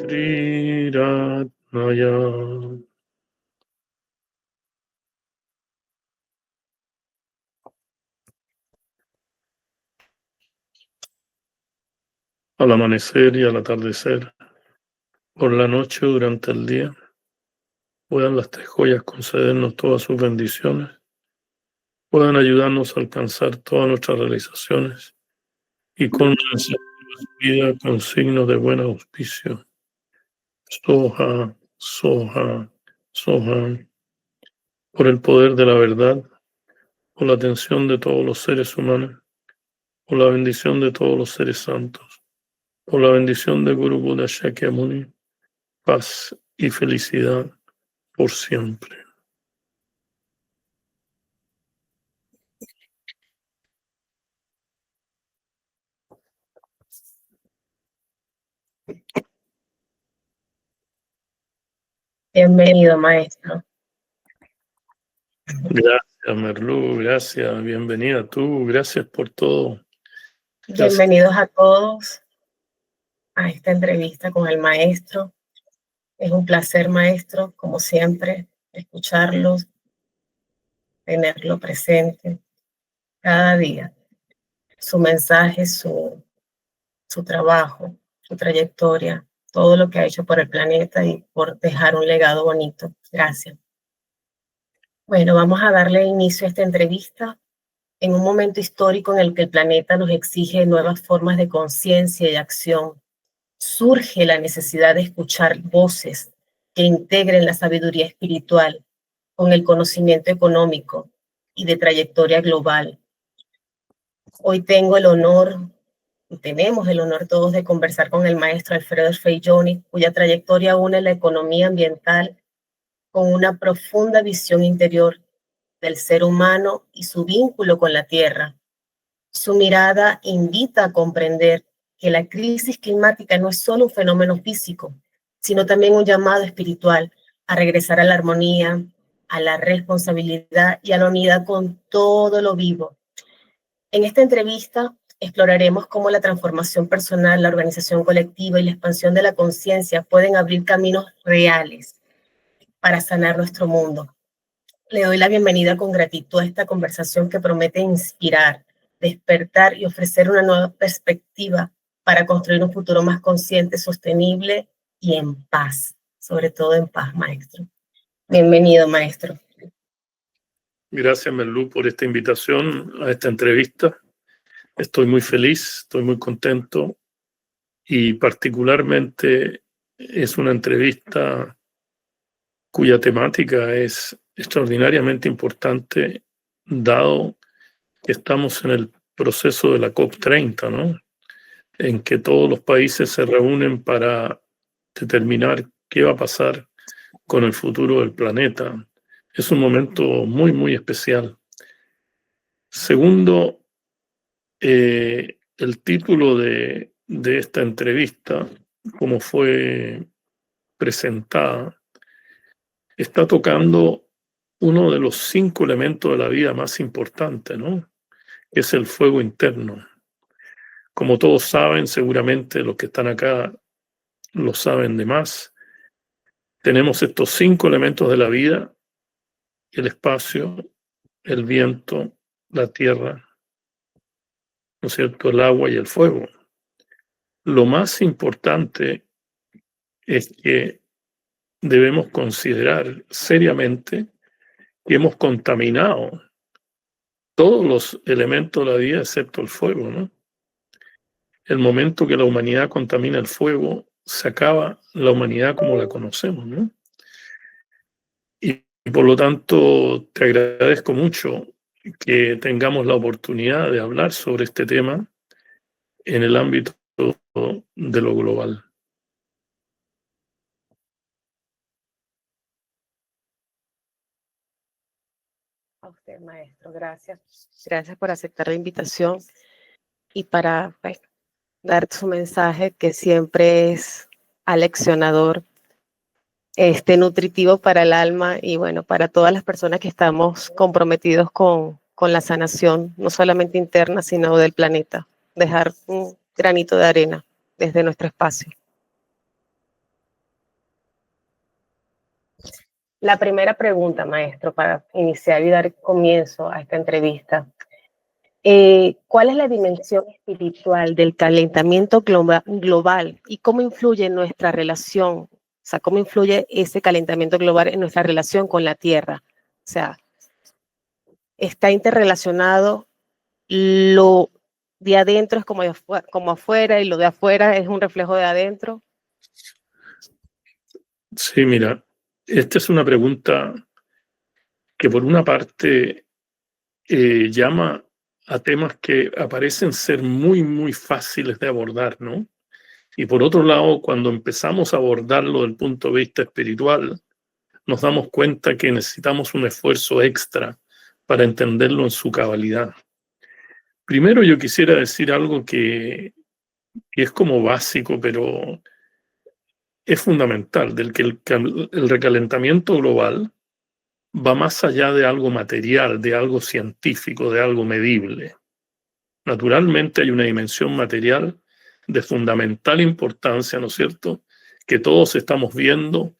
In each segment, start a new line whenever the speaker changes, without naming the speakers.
Sri Ratnaya. Al amanecer y al atardecer, por la noche durante el día, puedan las tres joyas concedernos todas sus bendiciones, puedan ayudarnos a alcanzar todas nuestras realizaciones y con nuestra vida con signos de buen auspicio. Soha, Soha, Soha, por el poder de la verdad, por la atención de todos los seres humanos, por la bendición de todos los seres santos, por la bendición de Guru Buddha Shakyamuni, paz y felicidad por siempre.
Bienvenido, maestro.
Gracias, Merlú, gracias, bienvenida tú, gracias por todo. Gracias.
Bienvenidos a todos a esta entrevista con el maestro. Es un placer, maestro, como siempre, escucharlos, tenerlo presente cada día. Su mensaje, su trabajo, su trayectoria, todo lo que ha hecho por el planeta y por dejar un legado bonito. Gracias. Bueno, vamos a darle inicio a esta entrevista en un momento histórico en el que el planeta nos exige nuevas formas de conciencia y acción. Surge la necesidad de escuchar voces que integren la sabiduría espiritual con el conocimiento económico y de trayectoria global. Hoy tengo el honor, y tenemos el honor todos de conversar con el maestro Alfredo Feijoni, cuya trayectoria une la economía ambiental con una profunda visión interior del ser humano y su vínculo con la tierra. Su mirada invita a comprender que la crisis climática no es solo un fenómeno físico, sino también un llamado espiritual a regresar a la armonía, a la responsabilidad y a la unidad con todo lo vivo. En esta entrevista exploraremos cómo la transformación personal, la organización colectiva y la expansión de la conciencia pueden abrir caminos reales para sanar nuestro mundo. Le doy la bienvenida con gratitud a esta conversación que promete inspirar, despertar y ofrecer una nueva perspectiva para construir un futuro más consciente, sostenible y en paz, sobre todo en paz, maestro. Bienvenido, maestro.
Gracias, Merlú, por esta invitación a esta entrevista. Estoy muy feliz, estoy muy contento y particularmente es una entrevista cuya temática es extraordinariamente importante, dado que estamos en el proceso de la COP30, ¿no? En que todos los países se reúnen para determinar qué va a pasar con el futuro del planeta. Es un momento muy, muy especial. Segundo, el título de esta entrevista, como fue presentada, está tocando uno de los 5 elementos de la vida más importantes, ¿no? Que es el fuego interno. Como todos saben, seguramente los que están acá lo saben de más, tenemos estos 5 elementos de la vida: el espacio, el viento, la tierra, ¿no es cierto?, el agua y el fuego. Lo más importante es que debemos considerar seriamente que hemos contaminado todos los elementos de la vida excepto el fuego, ¿no? El momento que la humanidad contamina el fuego, se acaba la humanidad como la conocemos, ¿no? Y por lo tanto, te agradezco mucho que tengamos la oportunidad de hablar sobre este tema en el ámbito de lo global.
A usted, maestro, gracias. Gracias por aceptar la invitación y para dar su mensaje, que siempre es aleccionador, nutritivo para el alma y bueno, para todas las personas que estamos comprometidos con la sanación, no solamente interna, sino del planeta. Dejar un granito de arena desde nuestro espacio. La primera pregunta, maestro, para iniciar y dar comienzo a esta entrevista. ¿Cuál es la dimensión espiritual del calentamiento global y cómo influye en nuestra relación? O sea, ¿cómo influye ese calentamiento global en nuestra relación con la Tierra? O sea, ¿está interrelacionado? ¿Lo de adentro es como afuera y lo de afuera es un reflejo de adentro?
Sí, mira, esta es una pregunta que por una parte llama a temas que aparecen ser muy, muy fáciles de abordar, ¿no? Y por otro lado, cuando empezamos a abordarlo desde el punto de vista espiritual, nos damos cuenta que necesitamos un esfuerzo extra para entenderlo en su cabalidad. Primero yo quisiera decir algo que es como básico, pero es fundamental, del que el recalentamiento global va más allá de algo material, de algo científico, de algo medible. Naturalmente hay una dimensión material de fundamental importancia, ¿no es cierto?, que todos estamos viendo,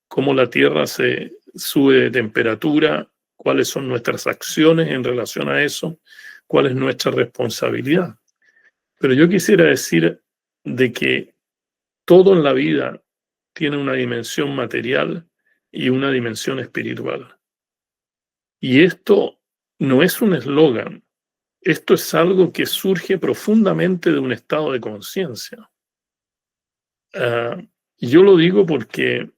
cómo la Tierra se sube de temperatura, cuáles son nuestras acciones en relación a eso, cuál es nuestra responsabilidad. Pero yo quisiera decir de que todo en la vida tiene una dimensión material y una dimensión espiritual. Y esto no es un eslogan, esto es algo que surge profundamente de un estado de conciencia. Yo lo digo porque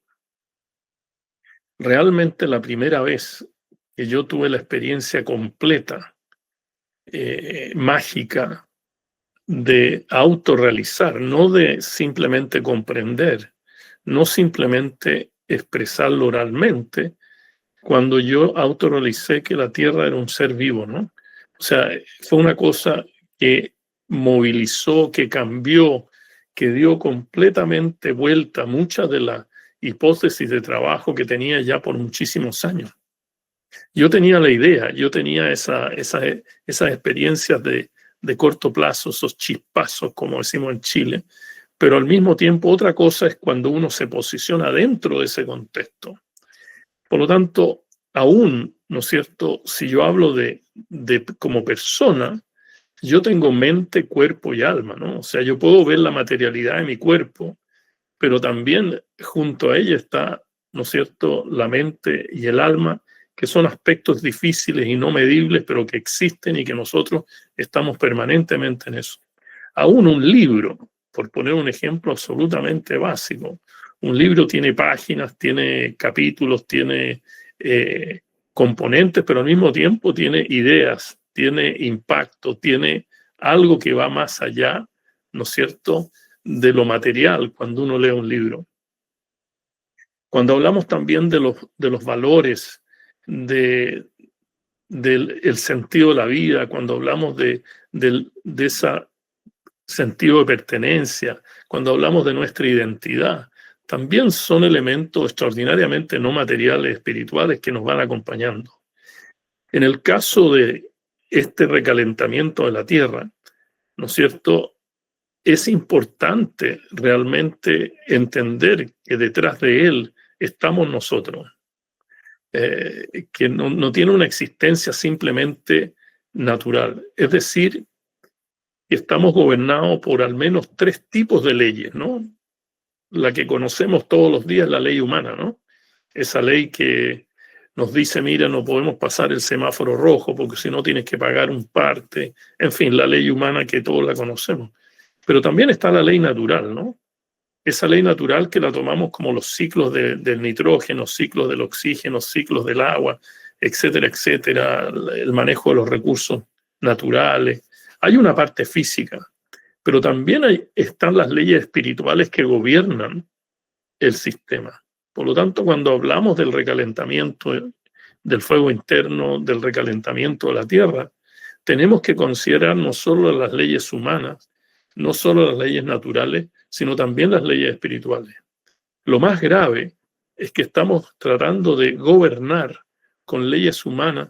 realmente la primera vez que yo tuve la experiencia completa, mágica, de autorrealizar, no de simplemente comprender, no simplemente expresarlo oralmente, cuando yo autorrealicé que la Tierra era un ser vivo, ¿no? O sea, fue una cosa que movilizó, que cambió, que dio completamente vuelta muchas de las hipótesis de trabajo que tenía ya por muchísimos años. Yo tenía la idea, yo tenía esas experiencias de corto plazo, esos chispazos, como decimos en Chile, pero al mismo tiempo otra cosa es cuando uno se posiciona dentro de ese contexto. Por lo tanto, aún, ¿no es cierto?, si yo hablo de como persona, yo tengo mente, cuerpo y alma, ¿no? O sea, yo puedo ver la materialidad de mi cuerpo, pero también junto a ella está, ¿no es cierto?, la mente y el alma, que son aspectos difíciles y no medibles, pero que existen y que nosotros estamos permanentemente en eso. Aún un libro, por poner un ejemplo absolutamente básico, un libro tiene páginas, tiene capítulos, tiene componentes, pero al mismo tiempo tiene ideas, tiene impacto, tiene algo que va más allá, ¿no es cierto?, de lo material cuando uno lee un libro. Cuando hablamos también de los valores, del el sentido de la vida, cuando hablamos de ese sentido de pertenencia, cuando hablamos de nuestra identidad, también son elementos extraordinariamente no materiales, espirituales, que nos van acompañando. En el caso de este recalentamiento de la Tierra, ¿no es cierto?, es importante realmente entender que detrás de él estamos nosotros, que no tiene una existencia simplemente natural. Es decir, que estamos gobernados por al menos 3 tipos de leyes, ¿no? La que conocemos todos los días, la ley humana, ¿no? Esa ley que nos dice, mira, no podemos pasar el semáforo rojo porque si no tienes que pagar un parte. En fin, la ley humana que todos la conocemos. Pero también está la ley natural, ¿no? Esa ley natural que la tomamos como los ciclos del nitrógeno, ciclos del oxígeno, ciclos del agua, etcétera, etcétera, el manejo de los recursos naturales. Hay una parte física, pero también están las leyes espirituales que gobiernan el sistema. Por lo tanto, cuando hablamos del recalentamiento del fuego interno, del recalentamiento de la Tierra, tenemos que considerar no solo las leyes humanas, no solo las leyes naturales, sino también las leyes espirituales. Lo más grave es que estamos tratando de gobernar con leyes humanas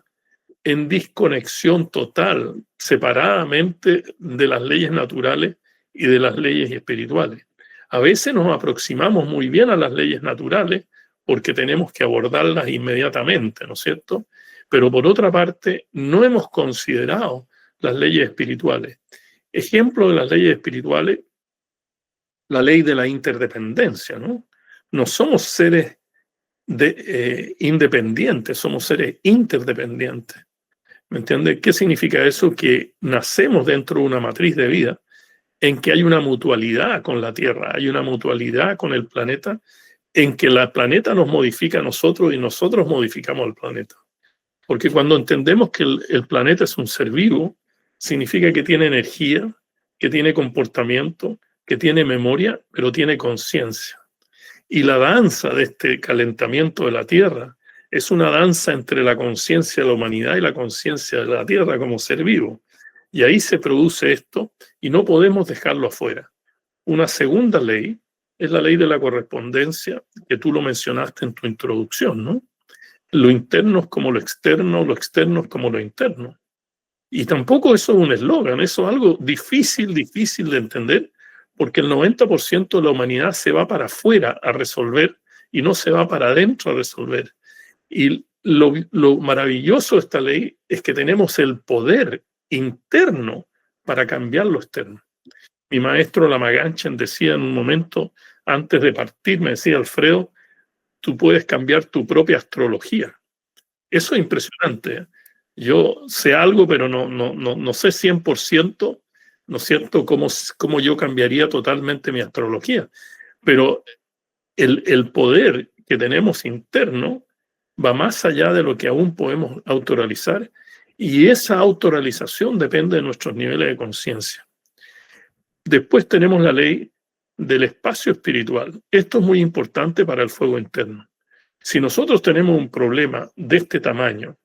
en desconexión total, separadamente de las leyes naturales y de las leyes espirituales. A veces nos aproximamos muy bien a las leyes naturales porque tenemos que abordarlas inmediatamente, ¿no es cierto? Pero por otra parte, no hemos considerado las leyes espirituales. Ejemplo de las leyes espirituales, la ley de la interdependencia, ¿no? No somos seres independientes, somos seres interdependientes. ¿Me entiendes? ¿Qué significa eso? Que nacemos dentro de una matriz de vida en que hay una mutualidad con la Tierra, hay una mutualidad con el planeta, en que el planeta nos modifica a nosotros y nosotros modificamos al planeta. Porque cuando entendemos que el planeta es un ser vivo, significa que tiene energía, que tiene comportamiento, que tiene memoria, pero tiene conciencia. Y la danza de este calentamiento de la Tierra es una danza entre la conciencia de la humanidad y la conciencia de la Tierra como ser vivo. Y ahí se produce esto y no podemos dejarlo afuera. Una segunda ley es la ley de la correspondencia, que tú lo mencionaste en tu introducción, ¿no? Lo interno es como lo externo es como lo interno. Y tampoco eso es un eslogan, eso es algo difícil de entender, porque el 90% de la humanidad se va para afuera a resolver y no se va para adentro a resolver. Y lo maravilloso de esta ley es que tenemos el poder interno para cambiar lo externo. Mi maestro Lamaganchen decía en un momento, antes de partir, me decía: Alfredo, tú puedes cambiar tu propia astrología. Eso es impresionante. Yo sé algo, pero no sé 100%, ¿no es cierto?, cómo yo cambiaría totalmente mi astrología. Pero el poder que tenemos interno va más allá de lo que aún podemos autorrealizar, y esa autorrealización depende de nuestros niveles de conciencia. Después tenemos la ley del espacio espiritual. Esto es muy importante para el fuego interno. Si nosotros tenemos un problema de este tamaño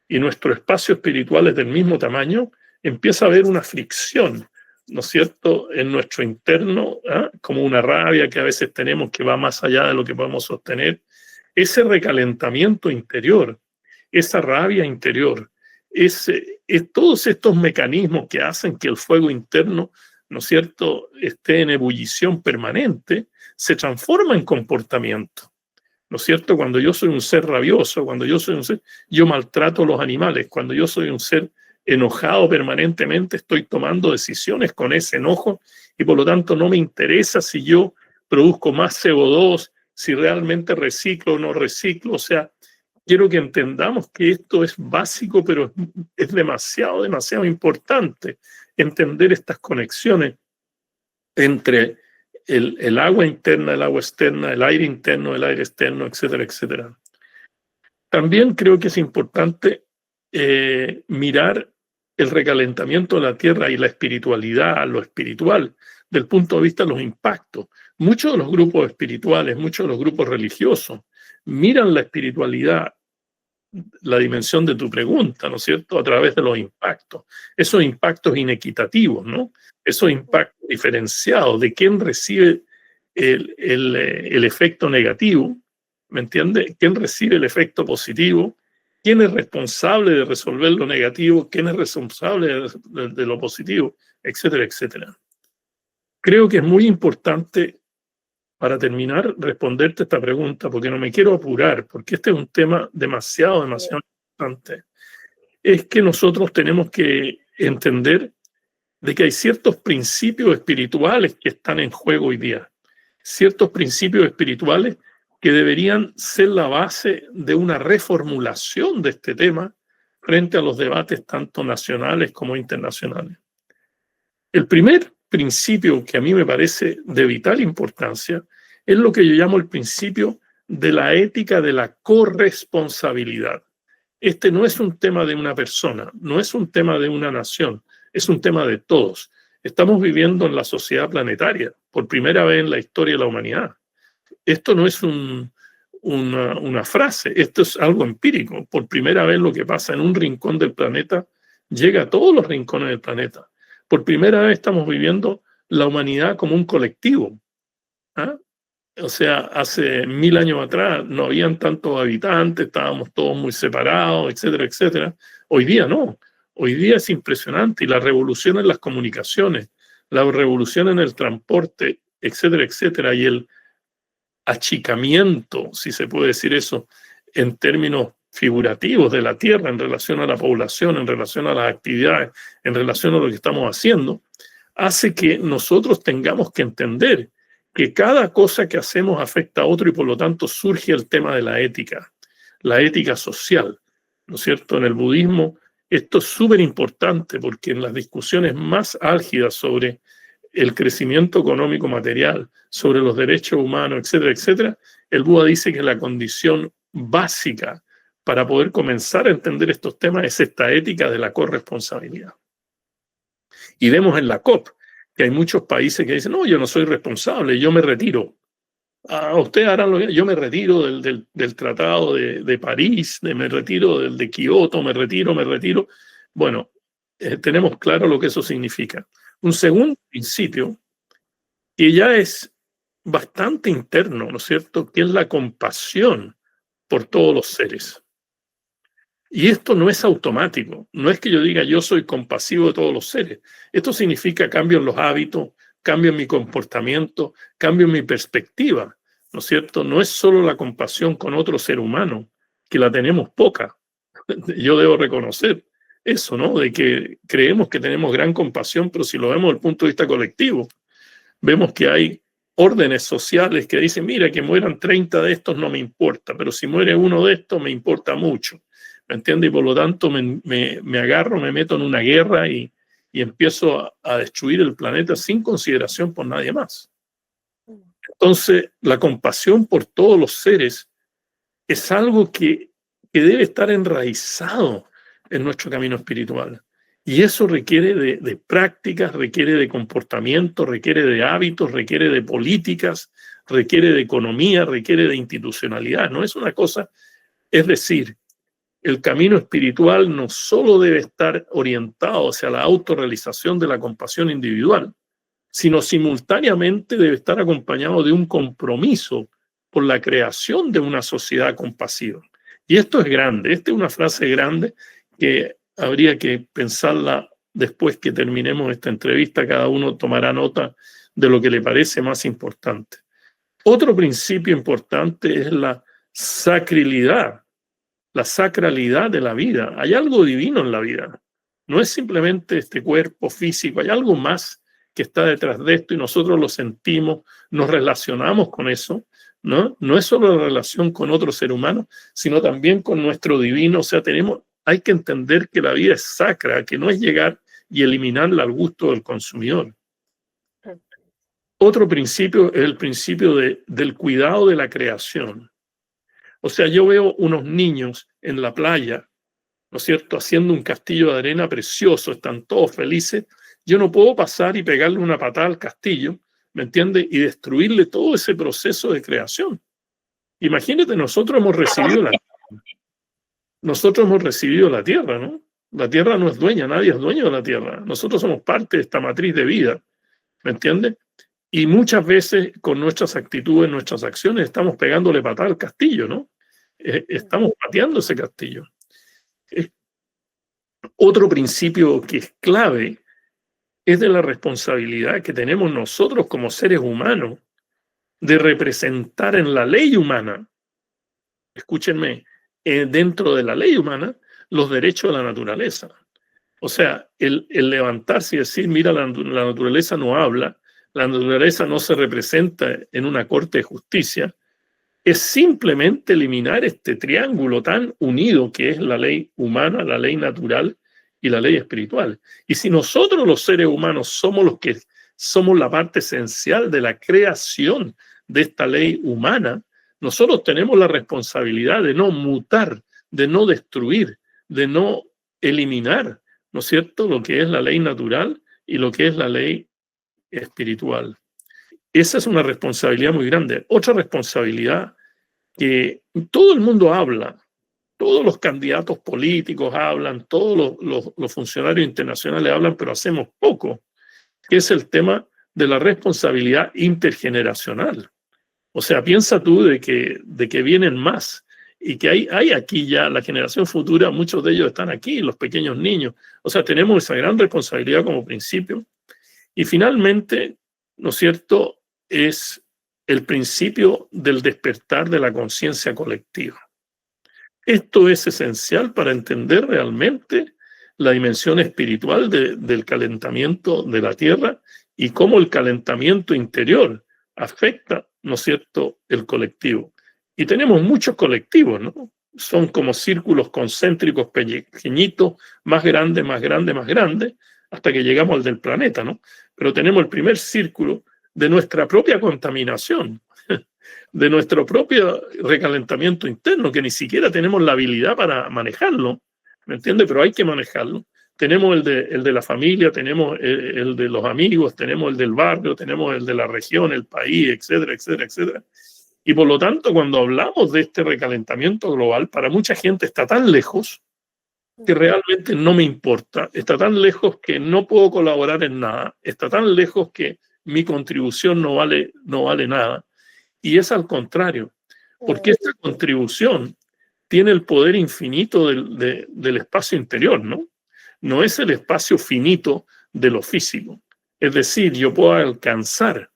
y nuestro espacio espiritual es del mismo tamaño, empieza a haber una fricción, ¿no es cierto?, en nuestro interno, como una rabia que a veces tenemos que va más allá de lo que podemos sostener. Ese recalentamiento interior, esa rabia interior, todos estos mecanismos que hacen que el fuego interno, ¿no es cierto?, esté en ebullición permanente, se transforma en comportamiento. ¿No es cierto? Cuando yo soy un ser rabioso, cuando yo soy un ser, yo maltrato a los animales. Cuando yo soy un ser enojado permanentemente, estoy tomando decisiones con ese enojo y por lo tanto no me interesa si yo produzco más CO2, si realmente reciclo o no reciclo. O sea, quiero que entendamos que esto es básico, pero es demasiado importante entender estas conexiones entre el agua interna, el agua externa, el aire interno, el aire externo, etcétera, etcétera. También creo que es importante mirar el recalentamiento de la Tierra y la espiritualidad, lo espiritual, del punto de vista de los impactos. Muchos de los grupos espirituales, muchos de los grupos religiosos miran la espiritualidad, la dimensión de tu pregunta, ¿no es cierto?, a través de los impactos. Esos impactos inequitativos, ¿no? Esos impactos diferenciados de quién recibe el efecto negativo, ¿me entiendes? ¿Quién recibe el efecto positivo? ¿Quién es responsable de resolver lo negativo? ¿Quién es responsable de lo positivo? Etcétera, etcétera. Creo que es muy importante, para terminar, responderte esta pregunta, porque no me quiero apurar, porque este es un tema demasiado importante. Es que nosotros tenemos que entender de que hay ciertos principios espirituales que están en juego hoy día, ciertos principios espirituales que deberían ser la base de una reformulación de este tema frente a los debates tanto nacionales como internacionales. El primer principio que a mí me parece de vital importancia es lo que yo llamo el principio de la ética de la corresponsabilidad. Este no es un tema de una persona, no es un tema de una nación, es un tema de todos. Estamos viviendo en la sociedad planetaria por primera vez en la historia de la humanidad. Esto no es una frase, esto es algo empírico. Por primera vez lo que pasa en un rincón del planeta llega a todos los rincones del planeta. Por primera vez estamos viviendo la humanidad como un colectivo. O sea, hace 1000 años atrás no habían tantos habitantes, estábamos todos muy separados, etcétera, etcétera. Hoy día no. Hoy día es impresionante, y la revolución en las comunicaciones, la revolución en el transporte, etcétera, etcétera, y achicamiento, si se puede decir eso, en términos figurativos de la tierra en relación a la población, en relación a las actividades, en relación a lo que estamos haciendo, hace que nosotros tengamos que entender que cada cosa que hacemos afecta a otro y por lo tanto surge el tema de la ética social, ¿no es cierto? En el budismo esto es súper importante porque en las discusiones más álgidas sobre el crecimiento económico material, sobre los derechos humanos, etcétera, etcétera, el Buda dice que la condición básica para poder comenzar a entender estos temas es esta ética de la corresponsabilidad. Y vemos en la COP que hay muchos países que dicen, no, yo no soy responsable, yo me retiro. Ustedes harán lo que yo me retiro del Tratado de París, me retiro del de Kioto, me retiro. Bueno, tenemos claro lo que eso significa. Un segundo principio, que ya es bastante interno, ¿no es cierto?, que es la compasión por todos los seres. Y esto no es automático, no es que yo diga yo soy compasivo de todos los seres. Esto significa cambio en los hábitos, cambio en mi comportamiento, cambio en mi perspectiva, ¿no es cierto? No es solo la compasión con otro ser humano, que la tenemos poca. Yo debo reconocer eso, ¿no? De que creemos que tenemos gran compasión, pero si lo vemos desde el punto de vista colectivo, vemos que hay órdenes sociales que dicen, mira, que mueran 30 de estos no me importa, pero si muere uno de estos me importa mucho. ¿Me entiendes? Y por lo tanto me agarro, me meto en una guerra y empiezo a destruir el planeta sin consideración por nadie más. Entonces, la compasión por todos los seres es algo que debe estar enraizado en nuestro camino espiritual. Y eso requiere de prácticas, requiere de comportamiento, requiere de hábitos, requiere de políticas, requiere de economía, requiere de institucionalidad. No es una cosa, es decir, el camino espiritual no solo debe estar orientado hacia la autorrealización de la compasión individual, sino simultáneamente debe estar acompañado de un compromiso por la creación de una sociedad compasiva. Y esto es grande, esta es una frase grande que habría que pensarla después que terminemos esta entrevista, cada uno tomará nota de lo que le parece más importante. Otro principio importante es la sacralidad de la vida. Hay algo divino en la vida. No es simplemente este cuerpo físico, hay algo más que está detrás de esto y nosotros lo sentimos, nos relacionamos con eso, ¿no? No es solo la relación con otro ser humano, sino también con nuestro divino. O sea, hay que entender que la vida es sacra, que no es llegar y eliminarla al gusto del consumidor. Otro principio es el principio del cuidado de la creación. O sea, yo veo unos niños en la playa, ¿no es cierto?, haciendo un castillo de arena precioso, están todos felices. Yo no puedo pasar y pegarle una patada al castillo, ¿me entiendes?, y destruirle todo ese proceso de creación. Imagínate, nosotros hemos recibido la tierra, ¿no? La tierra no es dueña, nadie es dueño de la tierra. Nosotros somos parte de esta matriz de vida, ¿me entiendes? Y muchas veces con nuestras actitudes, nuestras acciones, estamos pegándole patada al castillo, ¿no? Estamos pateando ese castillo. Otro principio que es clave es de la responsabilidad que tenemos nosotros como seres humanos de representar en la ley humana, escúchenme, dentro de la ley humana, los derechos de la naturaleza. O sea, el levantarse y decir, mira, la naturaleza no habla, la naturaleza no se representa en una corte de justicia, es simplemente eliminar este triángulo tan unido que es la ley humana, la ley natural y la ley espiritual. Y si nosotros los seres humanos somos los que somos la parte esencial de la creación de esta ley humana, nosotros tenemos la responsabilidad de no mutar, de no destruir, de no eliminar, ¿no es cierto?, lo que es la ley natural y lo que es la ley espiritual. Esa es una responsabilidad muy grande. Otra responsabilidad que todo el mundo habla, todos los candidatos políticos hablan, todos los funcionarios internacionales hablan, pero hacemos poco, que es el tema de la responsabilidad intergeneracional. O sea, piensa tú de que vienen más y que hay aquí ya la generación futura, muchos de ellos están aquí, los pequeños niños. O sea, tenemos esa gran responsabilidad como principio. Y finalmente, ¿no es cierto?, es el principio del despertar de la conciencia colectiva. Esto es esencial para entender realmente la dimensión espiritual del calentamiento de la Tierra y cómo el calentamiento interior afecta, ¿no es cierto?, el colectivo. Y tenemos muchos colectivos, ¿no? Son como círculos concéntricos pequeñitos, más grandes, más grandes, más grandes, hasta que llegamos al del planeta, ¿no? Pero tenemos el primer círculo de nuestra propia contaminación, de nuestro propio recalentamiento interno, que ni siquiera tenemos la habilidad para manejarlo, ¿me entiendes? Pero hay que manejarlo. Tenemos el de la familia, tenemos el de los amigos, tenemos el del barrio, tenemos el de la región, el país, etcétera, etcétera, etcétera. Y por lo tanto, cuando hablamos de este recalentamiento global, para mucha gente está tan lejos que realmente no me importa, está tan lejos que no puedo colaborar en nada, está tan lejos que mi contribución no vale nada. Y es al contrario, porque esta contribución tiene el poder infinito del espacio interior, ¿no? No es el espacio finito de lo físico. Es decir, yo puedo alcanzar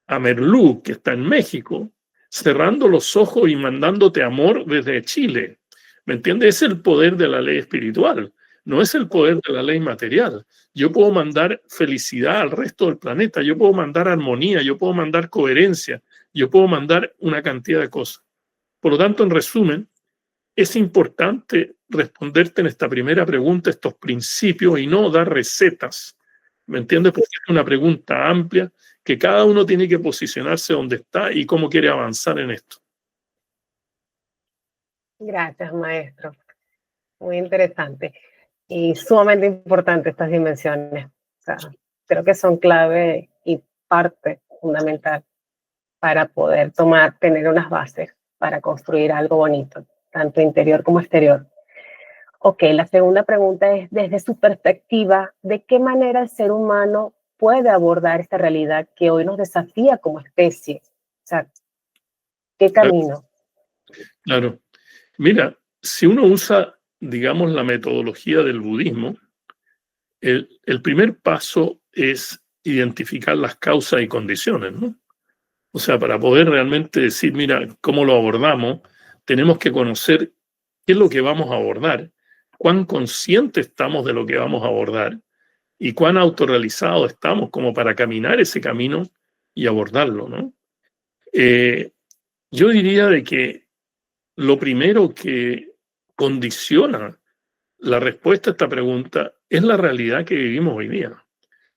a Merlú, que está en México, cerrando los ojos y mandándote amor desde Chile. ¿Me entiendes? Es el poder de la ley espiritual, no es el poder de la ley material. Yo puedo mandar felicidad al resto del planeta, yo puedo mandar armonía, yo puedo mandar coherencia, yo puedo mandar una cantidad de cosas. Por lo tanto, en resumen, es importante responderte en esta primera pregunta estos principios y no dar recetas. ¿Me entiendes? Porque es una pregunta amplia que cada uno tiene que posicionarse donde está y cómo quiere avanzar en esto.
Gracias, maestro. Muy interesante y sumamente importante estas dimensiones. O sea, creo que son clave y parte fundamental para poder tener unas bases para construir algo bonito, tanto interior como exterior. Ok, la segunda pregunta es, desde su perspectiva, ¿de qué manera el ser humano puede abordar esta realidad que hoy nos desafía como especie? O sea, ¿qué camino?
Claro. Mira, si uno usa, digamos, la metodología del budismo, el primer paso es identificar las causas y condiciones, ¿no? O sea, para poder realmente decir, mira, cómo lo abordamos, tenemos que conocer qué es lo que vamos a abordar, cuán conscientes estamos de lo que vamos a abordar y cuán autorrealizados estamos como para caminar ese camino y abordarlo, ¿no? Yo diría de que lo primero que condiciona la respuesta a esta pregunta es la realidad que vivimos hoy día.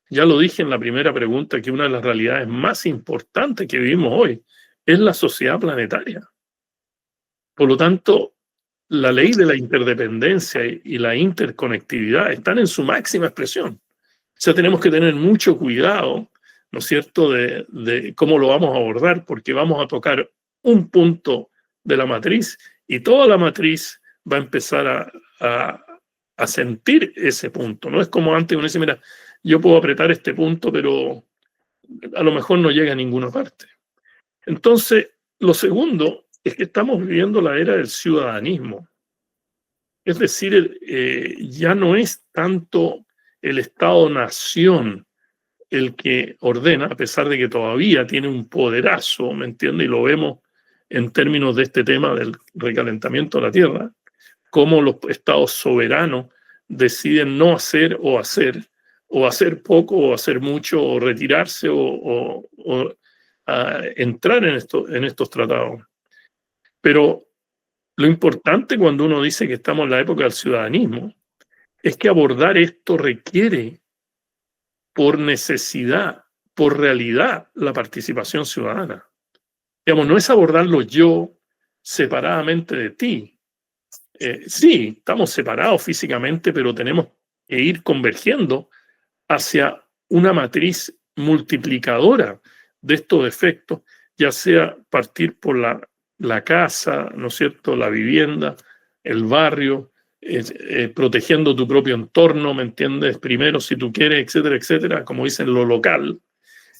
Ya lo dije en la primera pregunta, que una de las realidades más importantes que vivimos hoy es la sociedad planetaria. Por lo tanto, la ley de la interdependencia y la interconectividad están en su máxima expresión. O sea, tenemos que tener mucho cuidado, ¿no es cierto?, de cómo lo vamos a abordar, porque vamos a tocar un punto de la matriz y toda la matriz va a empezar a sentir ese punto. No es como antes uno dice, mira, yo puedo apretar este punto, pero a lo mejor no llega a ninguna parte. Entonces, lo segundo es que estamos viviendo la era del ciudadanismo. Es decir, ya no es tanto el Estado-nación el que ordena, a pesar de que todavía tiene un poderazo, ¿me entiendes? Y lo vemos en términos de este tema del recalentamiento de la Tierra, cómo los estados soberanos deciden no hacer, o hacer poco, o hacer mucho, o retirarse, o entrar en estos tratados. Pero lo importante cuando uno dice que estamos en la época del ciudadanismo es que abordar esto requiere, por necesidad, por realidad, la participación ciudadana. Digamos, no es abordarlo yo separadamente de ti. Sí, estamos separados físicamente, pero tenemos que ir convergiendo hacia una matriz multiplicadora de estos efectos, ya sea partir por la casa, ¿no es cierto?, la vivienda, el barrio, protegiendo tu propio entorno, ¿me entiendes? Primero, si tú quieres, etcétera, etcétera, como dicen, lo local,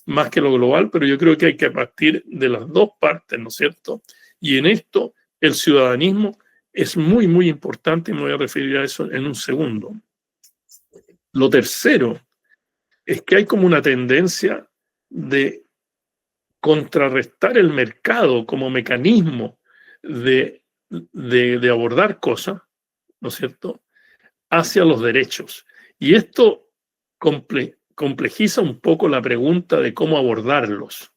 más que lo global, pero yo creo que hay que partir de las dos partes, ¿no es cierto? Y en esto, el ciudadanismo es muy, muy importante, y me voy a referir a eso en un segundo. Lo tercero es que hay como una tendencia de contrarrestar el mercado como mecanismo de abordar cosas, ¿no es cierto?, hacia los derechos. Y esto complejiza un poco la pregunta de cómo abordarlos.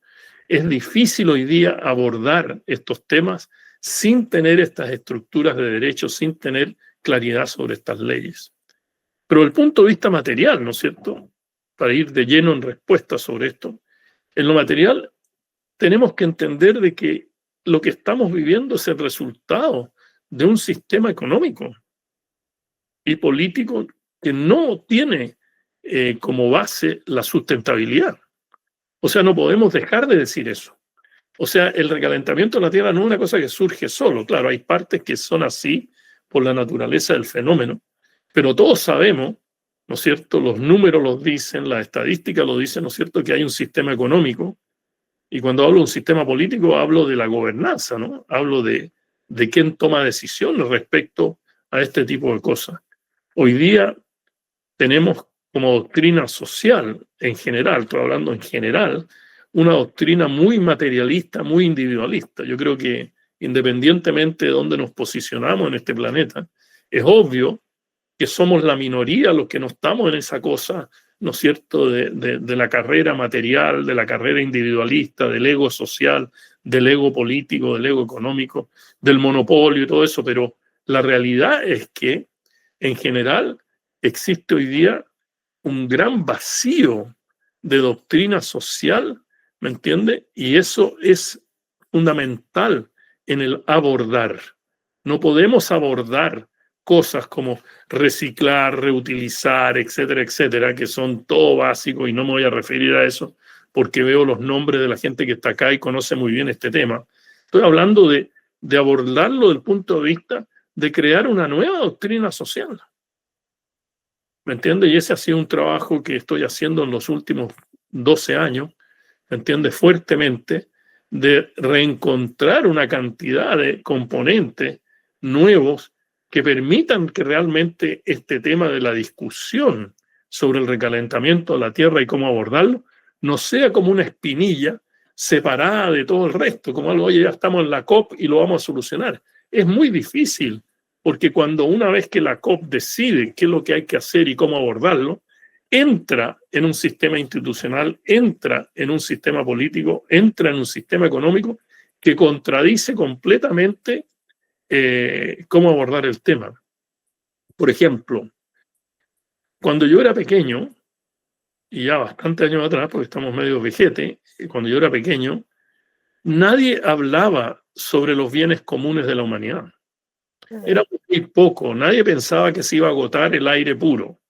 Es difícil hoy día abordar estos temas sin tener estas estructuras de derechos, sin tener claridad sobre estas leyes. Pero desde el punto de vista material, ¿no es cierto?, para ir de lleno en respuesta sobre esto, en lo material tenemos que entender de que lo que estamos viviendo es el resultado de un sistema económico y político que no tiene como base la sustentabilidad. O sea, no podemos dejar de decir eso. O sea, el recalentamiento de la Tierra no es una cosa que surge solo. Claro, hay partes que son así por la naturaleza del fenómeno, pero todos sabemos, ¿no es cierto?, los números los dicen, las estadísticas lo dicen, ¿no es cierto?, que hay un sistema económico. Y cuando hablo de un sistema político, hablo de la gobernanza, ¿no? Hablo de quién toma decisiones respecto a este tipo de cosas. Hoy día tenemos como doctrina social en general, estoy hablando en general, una doctrina muy materialista, muy individualista. Yo creo que independientemente de dónde nos posicionamos en este planeta, es obvio que somos la minoría los que no estamos en esa cosa, ¿no es cierto?, de la carrera material, de la carrera individualista, del ego social, del ego político, del ego económico, del monopolio y todo eso, pero la realidad es que, en general, existe hoy día un gran vacío de doctrina social, ¿me entiende? Y eso es fundamental en el abordar. No podemos abordar cosas como reciclar, reutilizar, etcétera, etcétera, que son todo básico, y no me voy a referir a eso porque veo los nombres de la gente que está acá y conoce muy bien este tema. Estoy hablando de abordarlo desde el punto de vista de crear una nueva doctrina social. ¿Me entiendes? Y ese ha sido un trabajo que estoy haciendo en los últimos 12 años, ¿me entiendes?, fuertemente, de reencontrar una cantidad de componentes nuevos que permitan que realmente este tema de la discusión sobre el recalentamiento de la Tierra y cómo abordarlo no sea como una espinilla separada de todo el resto, como algo, oye, ya estamos en la COP y lo vamos a solucionar. Es muy difícil, porque cuando una vez que la COP decide qué es lo que hay que hacer y cómo abordarlo, entra en un sistema institucional, entra en un sistema político, entra en un sistema económico que contradice completamente cómo abordar el tema. Por ejemplo, cuando yo era pequeño, y ya bastante años atrás, porque estamos medio vejete, cuando yo era pequeño, nadie hablaba sobre los bienes comunes de la humanidad. Era muy poco, nadie pensaba que se iba a agotar el aire puro,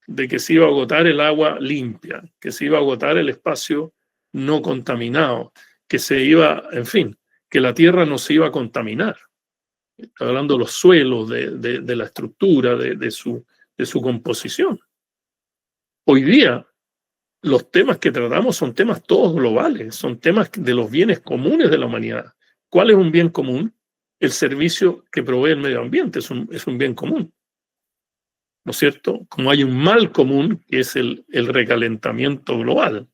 de que se iba a agotar el agua limpia, que se iba a agotar el espacio no contaminado, que se iba, en fin, que la tierra no se iba a contaminar. Estoy hablando de los suelos, de la estructura, de su composición. Hoy día, los temas que tratamos son temas todos globales, son temas de los bienes comunes de la humanidad. ¿Cuál es un bien común? El servicio que provee el medio ambiente es un bien común, ¿no es cierto? Como hay un mal común, que es el recalentamiento global.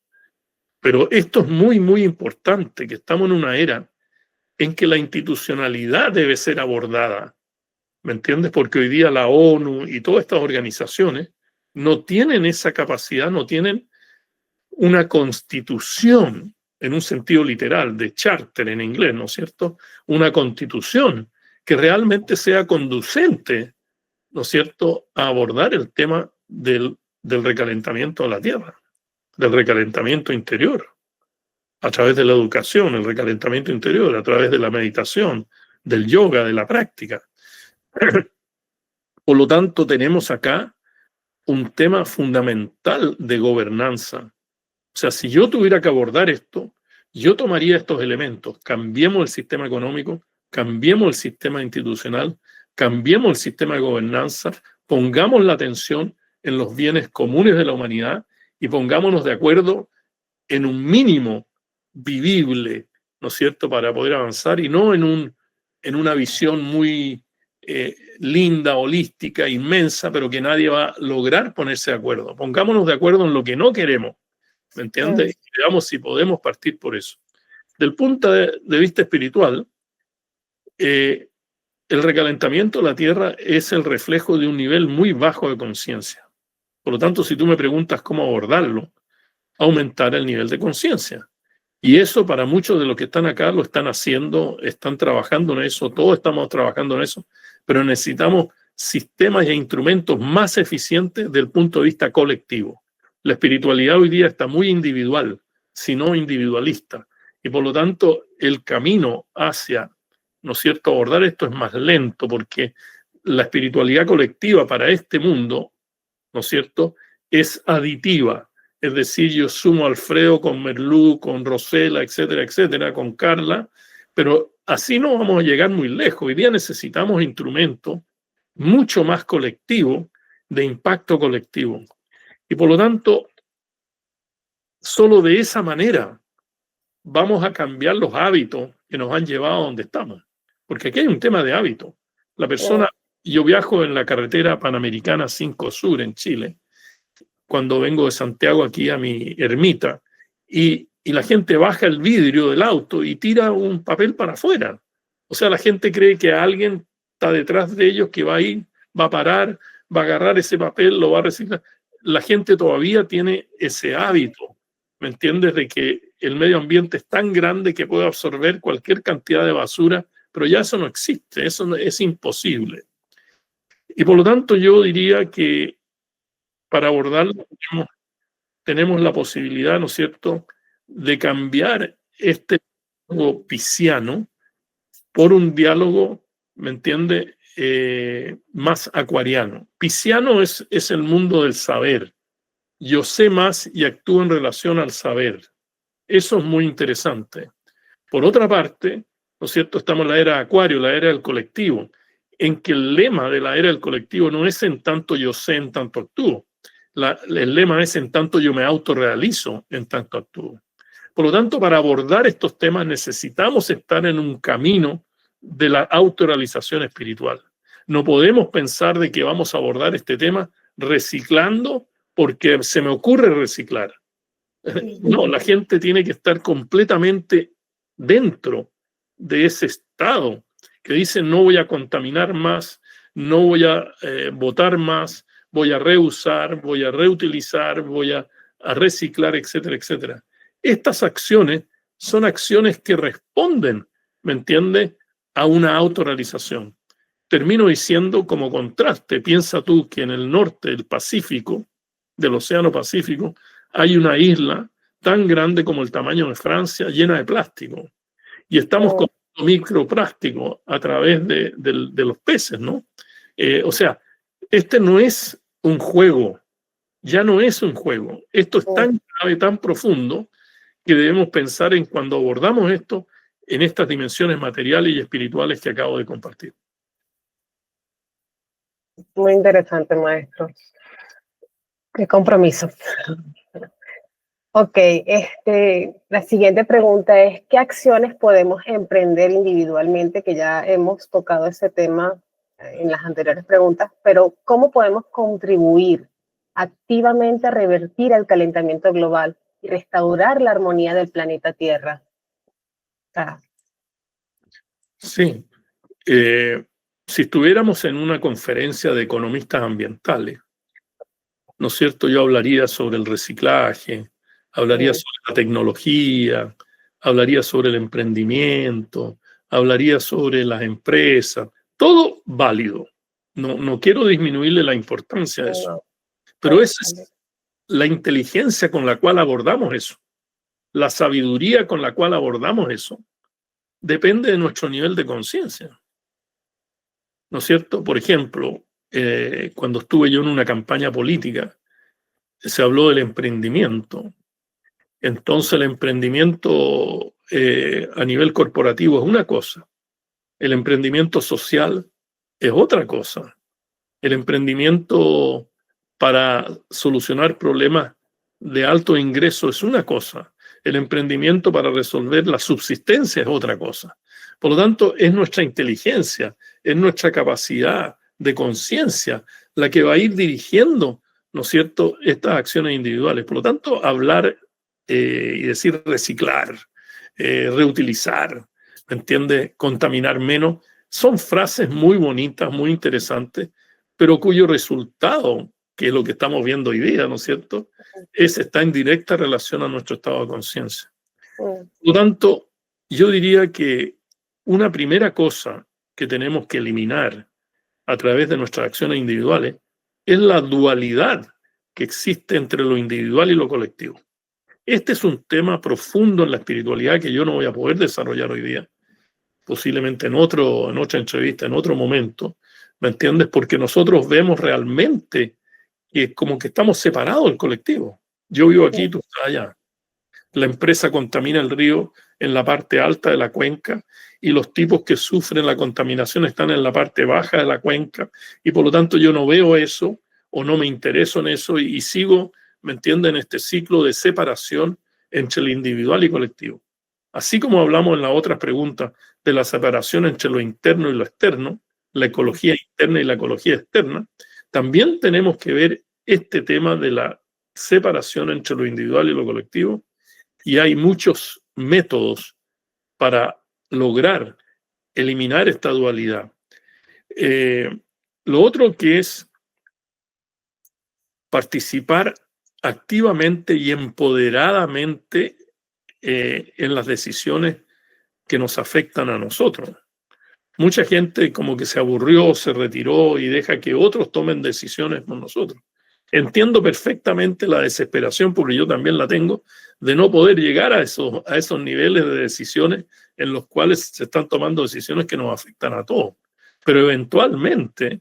Pero esto es muy, muy importante, que estamos en una era en que la institucionalidad debe ser abordada, ¿me entiendes? Porque hoy día la ONU y todas estas organizaciones no tienen esa capacidad, no tienen una constitución en un sentido literal, de charter en inglés, ¿no es cierto? Una constitución que realmente sea conducente, ¿no es cierto?, a abordar el tema del recalentamiento de la Tierra, del recalentamiento interior, a través de la educación, el recalentamiento interior, a través de la meditación, del yoga, de la práctica. Por lo tanto, tenemos acá un tema fundamental de gobernanza. O sea, si yo tuviera que abordar esto, yo tomaría estos elementos, cambiemos el sistema económico, cambiemos el sistema institucional, cambiemos el sistema de gobernanza, pongamos la atención en los bienes comunes de la humanidad y pongámonos de acuerdo en un mínimo vivible, ¿no es cierto?, para poder avanzar, y no en una visión muy linda, holística, inmensa, pero que nadie va a lograr ponerse de acuerdo. Pongámonos de acuerdo en lo que no queremos, ¿me entiendes? Y veamos si podemos partir por eso. Del punto de vista espiritual, el recalentamiento de la Tierra es el reflejo de un nivel muy bajo de conciencia. Por lo tanto, si tú me preguntas cómo abordarlo, aumentar el nivel de conciencia. Y eso para muchos de los que están acá lo están haciendo, están trabajando en eso, todos estamos trabajando en eso, pero necesitamos sistemas e instrumentos más eficientes desde el punto de vista colectivo. La espiritualidad hoy día está muy individual, si no individualista, y por lo tanto el camino hacia, ¿no es cierto?, abordar esto es más lento, porque la espiritualidad colectiva para este mundo, ¿no es cierto?, es aditiva. Es decir, yo sumo a Alfredo con Merlú, con Rosela, etcétera, etcétera, con Carla, pero así no vamos a llegar muy lejos. Hoy día necesitamos instrumentos mucho más colectivos, de impacto colectivo. Y por lo tanto, solo de esa manera vamos a cambiar los hábitos que nos han llevado a donde estamos. Porque aquí hay un tema de hábito. La persona, yo viajo en la carretera Panamericana 5 Sur en Chile, cuando vengo de Santiago aquí a mi ermita, y la gente baja el vidrio del auto y tira un papel para afuera. O sea, la gente cree que alguien está detrás de ellos que va a ir, va a parar, va a agarrar ese papel, lo va a reciclar. La gente todavía tiene ese hábito, ¿me entiendes? De que el medio ambiente es tan grande que puede absorber cualquier cantidad de basura, pero ya eso no existe, eso es imposible. Y por lo tanto yo diría que para abordarlo tenemos la posibilidad, ¿no es cierto?, de cambiar este diálogo pisciano por un diálogo, ¿me entiende?, más acuariano. Pisciano es el mundo del saber. Yo sé más y actúo en relación al saber. Eso es muy interesante. Por otra parte, ¿no es cierto?, estamos en la era de Acuario, la era del colectivo, en que el lema de la era del colectivo no es en tanto yo sé, en tanto actúo. El lema es en tanto yo me autorrealizo, en tanto actúo. Por lo tanto, para abordar estos temas necesitamos estar en un camino de la autorrealización espiritual. No podemos pensar de que vamos a abordar este tema reciclando porque se me ocurre reciclar. No, la gente tiene que estar completamente dentro de ese estado que dice no voy a contaminar más, no voy a botar más, voy a reusar, voy a reutilizar, voy a reciclar, etcétera, etcétera. Estas acciones son acciones que responden, ¿me entiende?, a una autorrealización. Termino diciendo como contraste, piensa tú que en el norte del Pacífico, del Océano Pacífico, hay una isla tan grande como el tamaño de Francia, llena de plástico. Y estamos con microplástico a través de los peces, ¿no? O sea, este no es un juego, ya no es un juego. Esto es tan grave, tan profundo, que debemos pensar en cuando abordamos esto, en estas dimensiones materiales y espirituales que acabo de compartir.
Muy interesante, maestro. Qué compromiso. Ok, la siguiente pregunta es, ¿qué acciones podemos emprender individualmente? Que ya hemos tocado ese tema en las anteriores preguntas, pero ¿cómo podemos contribuir activamente a revertir el calentamiento global y restaurar la armonía del planeta Tierra?
Sí. Si estuviéramos en una conferencia de economistas ambientales, ¿no es cierto?, yo hablaría sobre el reciclaje, hablaría sobre la tecnología, hablaría sobre el emprendimiento, hablaría sobre las empresas, todo válido. No quiero disminuirle la importancia de eso, pero esa es la inteligencia con la cual abordamos eso, la sabiduría con la cual abordamos eso, depende de nuestro nivel de conciencia. ¿No es cierto? Por ejemplo, cuando estuve yo en una campaña política, se habló del emprendimiento. Entonces el emprendimiento a nivel corporativo es una cosa, el emprendimiento social es otra cosa, el emprendimiento para solucionar problemas de alto ingreso es una cosa, el emprendimiento para resolver la subsistencia es otra cosa. Por lo tanto, es nuestra inteligencia, es nuestra capacidad de conciencia la que va a ir dirigiendo, ¿no es cierto?, estas acciones individuales. Por lo tanto, hablar y decir reciclar, reutilizar, ¿me entiendes? Contaminar menos. Son frases muy bonitas, muy interesantes, pero cuyo resultado, que es lo que estamos viendo hoy día, ¿no es cierto?, está en directa relación a nuestro estado de conciencia. Por lo tanto, yo diría que una primera cosa que tenemos que eliminar a través de nuestras acciones individuales es la dualidad que existe entre lo individual y lo colectivo. Este es un tema profundo en la espiritualidad que yo no voy a poder desarrollar hoy día, posiblemente en otra entrevista, en otro momento, ¿me entiendes? Porque nosotros vemos realmente que como que estamos separados del colectivo. Yo vivo aquí, tú estás allá. La empresa contamina el río en la parte alta de la cuenca y los tipos que sufren la contaminación están en la parte baja de la cuenca y por lo tanto yo no veo eso o no me intereso en eso y sigo, ¿me entienden?, en este ciclo de separación entre lo individual y colectivo. Así como hablamos en la otra pregunta de la separación entre lo interno y lo externo, la ecología interna y la ecología externa, también tenemos que ver este tema de la separación entre lo individual y lo colectivo. Y hay muchos métodos para lograr eliminar esta dualidad. Lo otro que es participar activamente y empoderadamente en las decisiones que nos afectan a nosotros. Mucha gente como que se aburrió, se retiró y deja que otros tomen decisiones por nosotros. Entiendo perfectamente la desesperación, porque yo también la tengo, de no poder llegar a esos niveles de decisiones en los cuales se están tomando decisiones que nos afectan a todos. Pero eventualmente,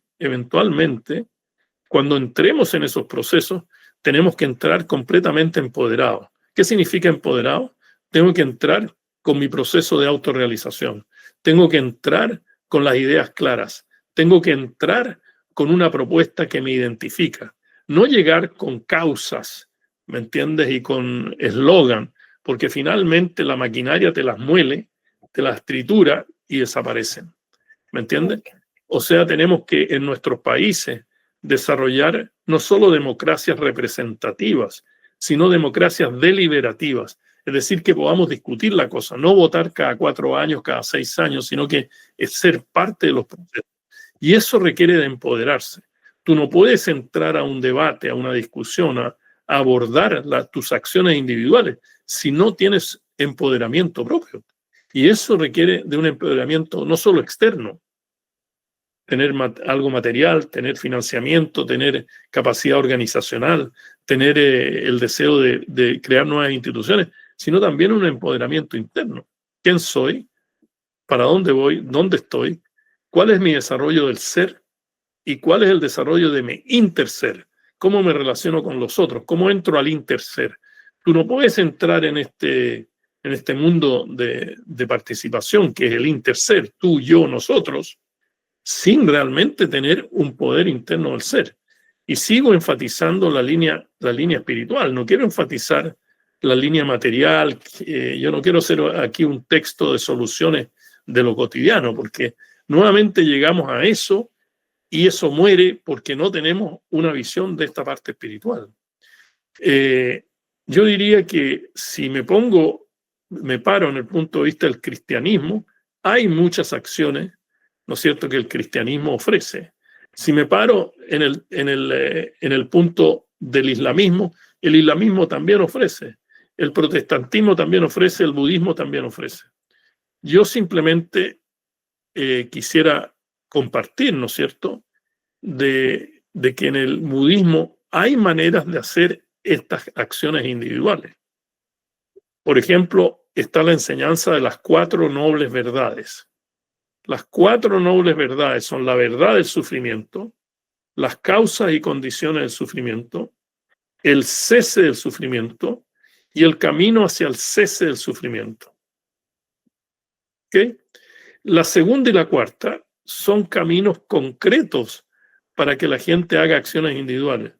cuando entremos en esos procesos, tenemos que entrar completamente empoderados. ¿Qué significa empoderado? Tengo que entrar con mi proceso de autorrealización. Tengo que entrar con las ideas claras. Tengo que entrar con una propuesta que me identifica. No llegar con causas, ¿me entiendes? Y con eslogan, porque finalmente la maquinaria te las muele, te las tritura y desaparecen. ¿Me entiendes? O sea, tenemos que en nuestros países desarrollar no solo democracias representativas, sino democracias deliberativas. Es decir, que podamos discutir la cosa, no votar cada 4 años, cada 6 años, sino que es ser parte de los procesos. Y eso requiere de empoderarse. Tú no puedes entrar a un debate, a una discusión, a abordar tus acciones individuales si no tienes empoderamiento propio. Y eso requiere de un empoderamiento no solo externo, tener algo material, tener financiamiento, tener capacidad organizacional, tener el deseo de crear nuevas instituciones, sino también un empoderamiento interno. ¿Quién soy? ¿Para dónde voy? ¿Dónde estoy? ¿Cuál es mi desarrollo del ser? ¿Y cuál es el desarrollo de mi interser? ¿Cómo me relaciono con los otros? ¿Cómo entro al interser? Tú no puedes entrar en este mundo de participación, que es el interser, tú, yo, nosotros, sin realmente tener un poder interno del ser. Y sigo enfatizando la línea espiritual. No quiero enfatizar la línea material. Yo no quiero hacer aquí un texto de soluciones de lo cotidiano, porque nuevamente llegamos a eso y eso muere porque no tenemos una visión de esta parte espiritual. Yo diría que si me paro en el punto de vista del cristianismo, hay muchas acciones, ¿no es cierto?, que el cristianismo ofrece. Si me paro en el punto del islamismo, el islamismo también ofrece, el protestantismo también ofrece, el budismo también ofrece. Yo simplemente quisiera compartir, ¿no es cierto?, de que en el budismo hay maneras de hacer estas acciones individuales. Por ejemplo, está la enseñanza de las 4 nobles verdades. Las 4 nobles verdades son la verdad del sufrimiento, las causas y condiciones del sufrimiento, el cese del sufrimiento y el camino hacia el cese del sufrimiento. ¿Okay? La segunda y la cuarta son caminos concretos para que la gente haga acciones individuales.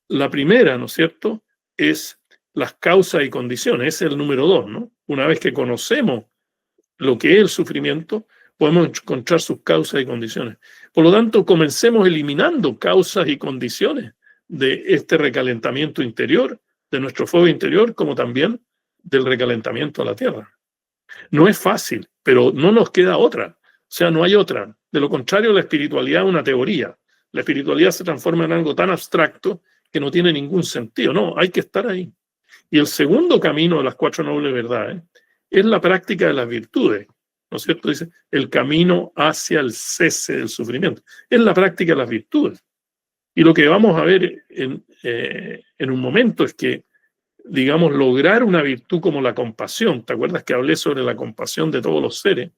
La primera, ¿no es cierto?, es las causas y condiciones, ese es el número 2, ¿no? Una vez que conocemos lo que es el sufrimiento, podemos encontrar sus causas y condiciones. Por lo tanto, comencemos eliminando causas y condiciones de este recalentamiento interior, de nuestro fuego interior, como también del recalentamiento a la Tierra. No es fácil, pero no nos queda otra. O sea, no hay otra. De lo contrario, la espiritualidad es una teoría. La espiritualidad se transforma en algo tan abstracto que no tiene ningún sentido. No, hay que estar ahí. Y el segundo camino de las 4 nobles verdades es la práctica de las virtudes. ¿No es cierto? Dice, el camino hacia el cese del sufrimiento. Es la práctica de las virtudes. Y lo que vamos a ver en un momento es que, digamos, lograr una virtud como la compasión, ¿te acuerdas que hablé sobre la compasión de todos los seres?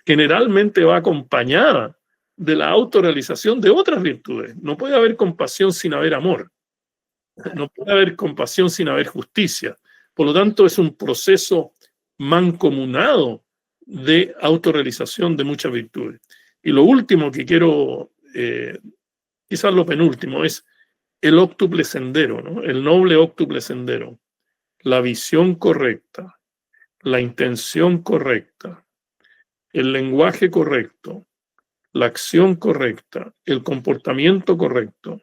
Generalmente va acompañada de la autorrealización de otras virtudes. No puede haber compasión sin haber amor. No puede haber compasión sin haber justicia. Por lo tanto, es un proceso mancomunado de autorrealización de muchas virtudes. Y lo último que quiero, quizás lo penúltimo, es el óctuple sendero, ¿no? El noble óctuple sendero. La visión correcta, la intención correcta, el lenguaje correcto, la acción correcta, el comportamiento correcto,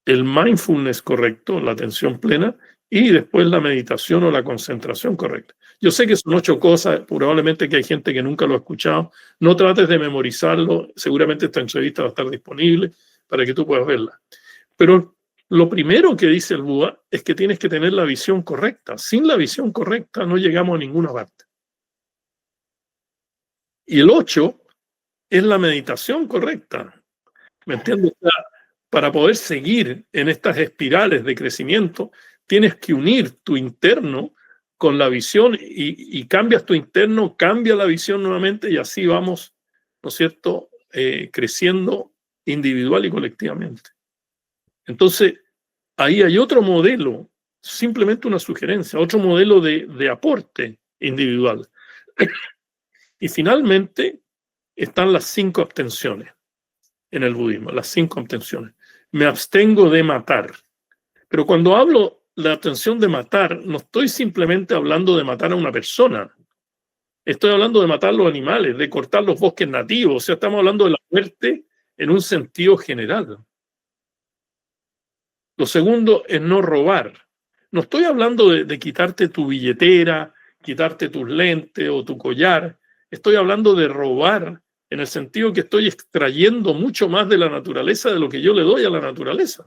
el mindfulness correcto, la atención plena, y después la meditación o la concentración correcta. Yo sé que son 8 cosas, probablemente que hay gente que nunca lo ha escuchado. No trates de memorizarlo, seguramente esta entrevista va a estar disponible para que tú puedas verla. Pero lo primero que dice el Buda es que tienes que tener la visión correcta. Sin la visión correcta no llegamos a ninguna parte. Y el 8 es la meditación correcta. ¿Me entiendes? Para poder seguir en estas espirales de crecimiento, tienes que unir tu interno con la visión y cambias tu interno, cambia la visión nuevamente y así vamos, ¿no es cierto?, creciendo individual y colectivamente. Entonces, ahí hay otro modelo, simplemente una sugerencia, otro modelo de aporte individual. Y finalmente están las 5 abstenciones en el budismo, las 5 abstenciones. Me abstengo de matar. Pero cuando hablo de la abstención de matar, no estoy simplemente hablando de matar a una persona. Estoy hablando de matar los animales, de cortar los bosques nativos. O sea, estamos hablando de la muerte en un sentido general. Lo segundo es no robar. No estoy hablando de quitarte tu billetera, quitarte tus lentes o tu collar. Estoy hablando de robar en el sentido que estoy extrayendo mucho más de la naturaleza de lo que yo le doy a la naturaleza.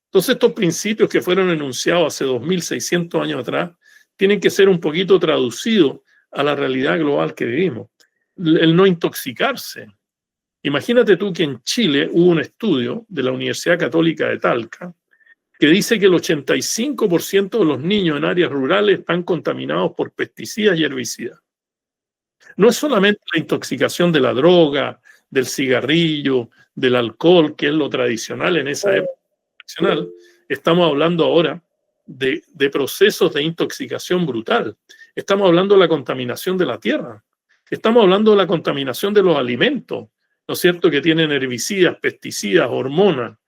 Entonces, estos principios que fueron enunciados hace 2600 años atrás tienen que ser un poquito traducidos a la realidad global que vivimos. El no intoxicarse. Imagínate tú que en Chile hubo un estudio de la Universidad Católica de Talca que dice que el 85% de los niños en áreas rurales están contaminados por pesticidas y herbicidas. No es solamente la intoxicación de la droga, del cigarrillo, del alcohol, que es lo tradicional en esa época. Estamos hablando ahora de procesos de intoxicación brutal. Estamos hablando de la contaminación de la tierra. Estamos hablando de la contaminación de los alimentos, ¿no es cierto?, que tienen herbicidas, pesticidas, hormonas,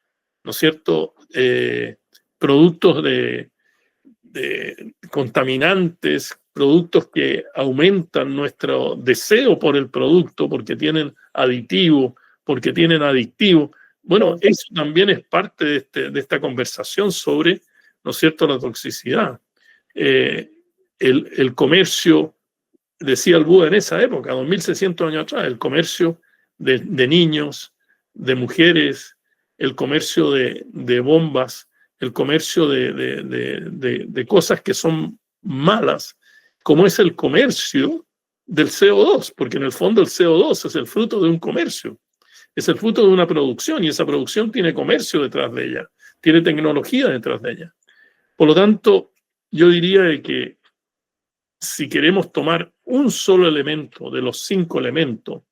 ¿no es cierto?, productos de contaminantes, productos que aumentan nuestro deseo por el producto porque tienen aditivo, porque tienen adictivo. Bueno, eso también es parte de esta conversación sobre, ¿no es cierto?, la toxicidad. El comercio, decía el Buda en esa época, 2600 años atrás, el comercio de niños, de mujeres, el comercio de bombas, el comercio de cosas que son malas, como es el comercio del CO2, porque en el fondo el CO2 es el fruto de un comercio, es el fruto de una producción, y esa producción tiene comercio detrás de ella, tiene tecnología detrás de ella. Por lo tanto, yo diría que si queremos tomar un solo elemento de los 5 elementos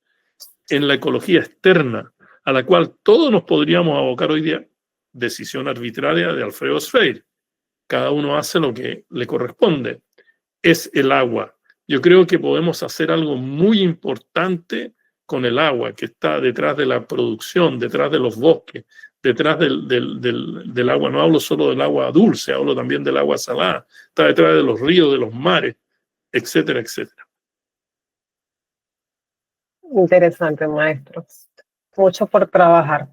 en la ecología externa, a la cual todos nos podríamos abocar hoy día, decisión arbitraria de Alfredo Zweig, cada uno hace lo que le corresponde, es el agua. Yo creo que podemos hacer algo muy importante con el agua, que está detrás de la producción, detrás de los bosques, detrás del agua. No hablo solo del agua dulce, hablo también del agua salada, está detrás de los ríos, de los mares, etcétera, etcétera.
Interesante, maestro. Mucho por trabajar.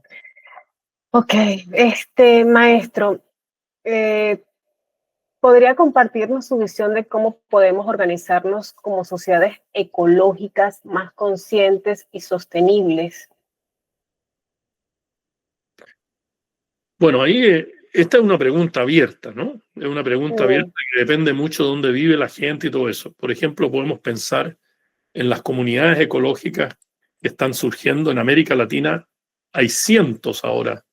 Ok, maestro, ¿Podría compartirnos su visión de cómo podemos organizarnos como sociedades ecológicas más conscientes y sostenibles?
Bueno, ahí esta es una pregunta abierta, ¿no? Es una pregunta abierta
Mm,
que depende mucho de dónde vive la gente y todo eso. Por ejemplo, podemos pensar en las comunidades ecológicas que están surgiendo en América Latina. Hay cientos ahora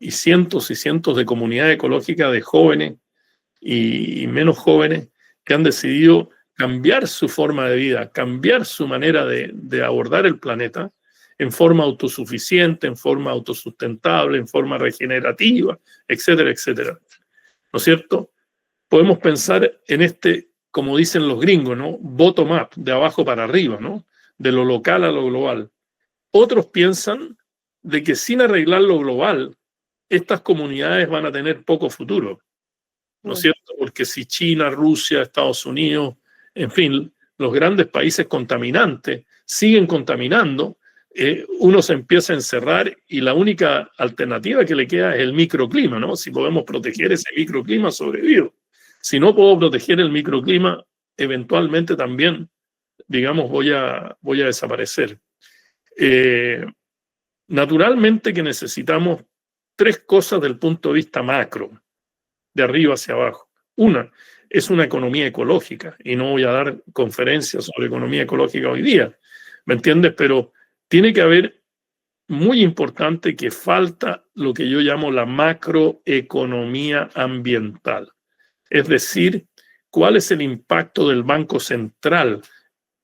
y cientos de comunidades ecológicas de jóvenes y menos jóvenes que han decidido cambiar su forma de vida, cambiar su manera de abordar el planeta en forma autosuficiente, en forma autosustentable, en forma regenerativa, etcétera, etcétera. ¿No es cierto? Podemos pensar en este, como dicen los gringos, ¿no? Bottom up, de abajo para arriba, ¿no? De lo local a lo global. Otros piensan de que sin arreglar lo global, estas comunidades van a tener poco futuro, ¿no es
mm,
cierto? Porque si China, Rusia, Estados Unidos, en fin, los grandes países contaminantes siguen contaminando, uno se empieza a encerrar y la única alternativa que le queda es el microclima, ¿no? Si podemos proteger ese microclima, sobrevivo. Si no puedo proteger el microclima, eventualmente también, digamos, voy a desaparecer. Eh, Naturalmente que necesitamos tres cosas del punto de vista macro, de arriba hacia abajo. Una es una economía ecológica, y no voy a dar conferencias sobre economía ecológica hoy día, ¿me entiendes? Pero tiene que haber, muy importante, que falta lo que yo llamo la macroeconomía ambiental. Es decir, ¿cuál es el impacto del Banco Central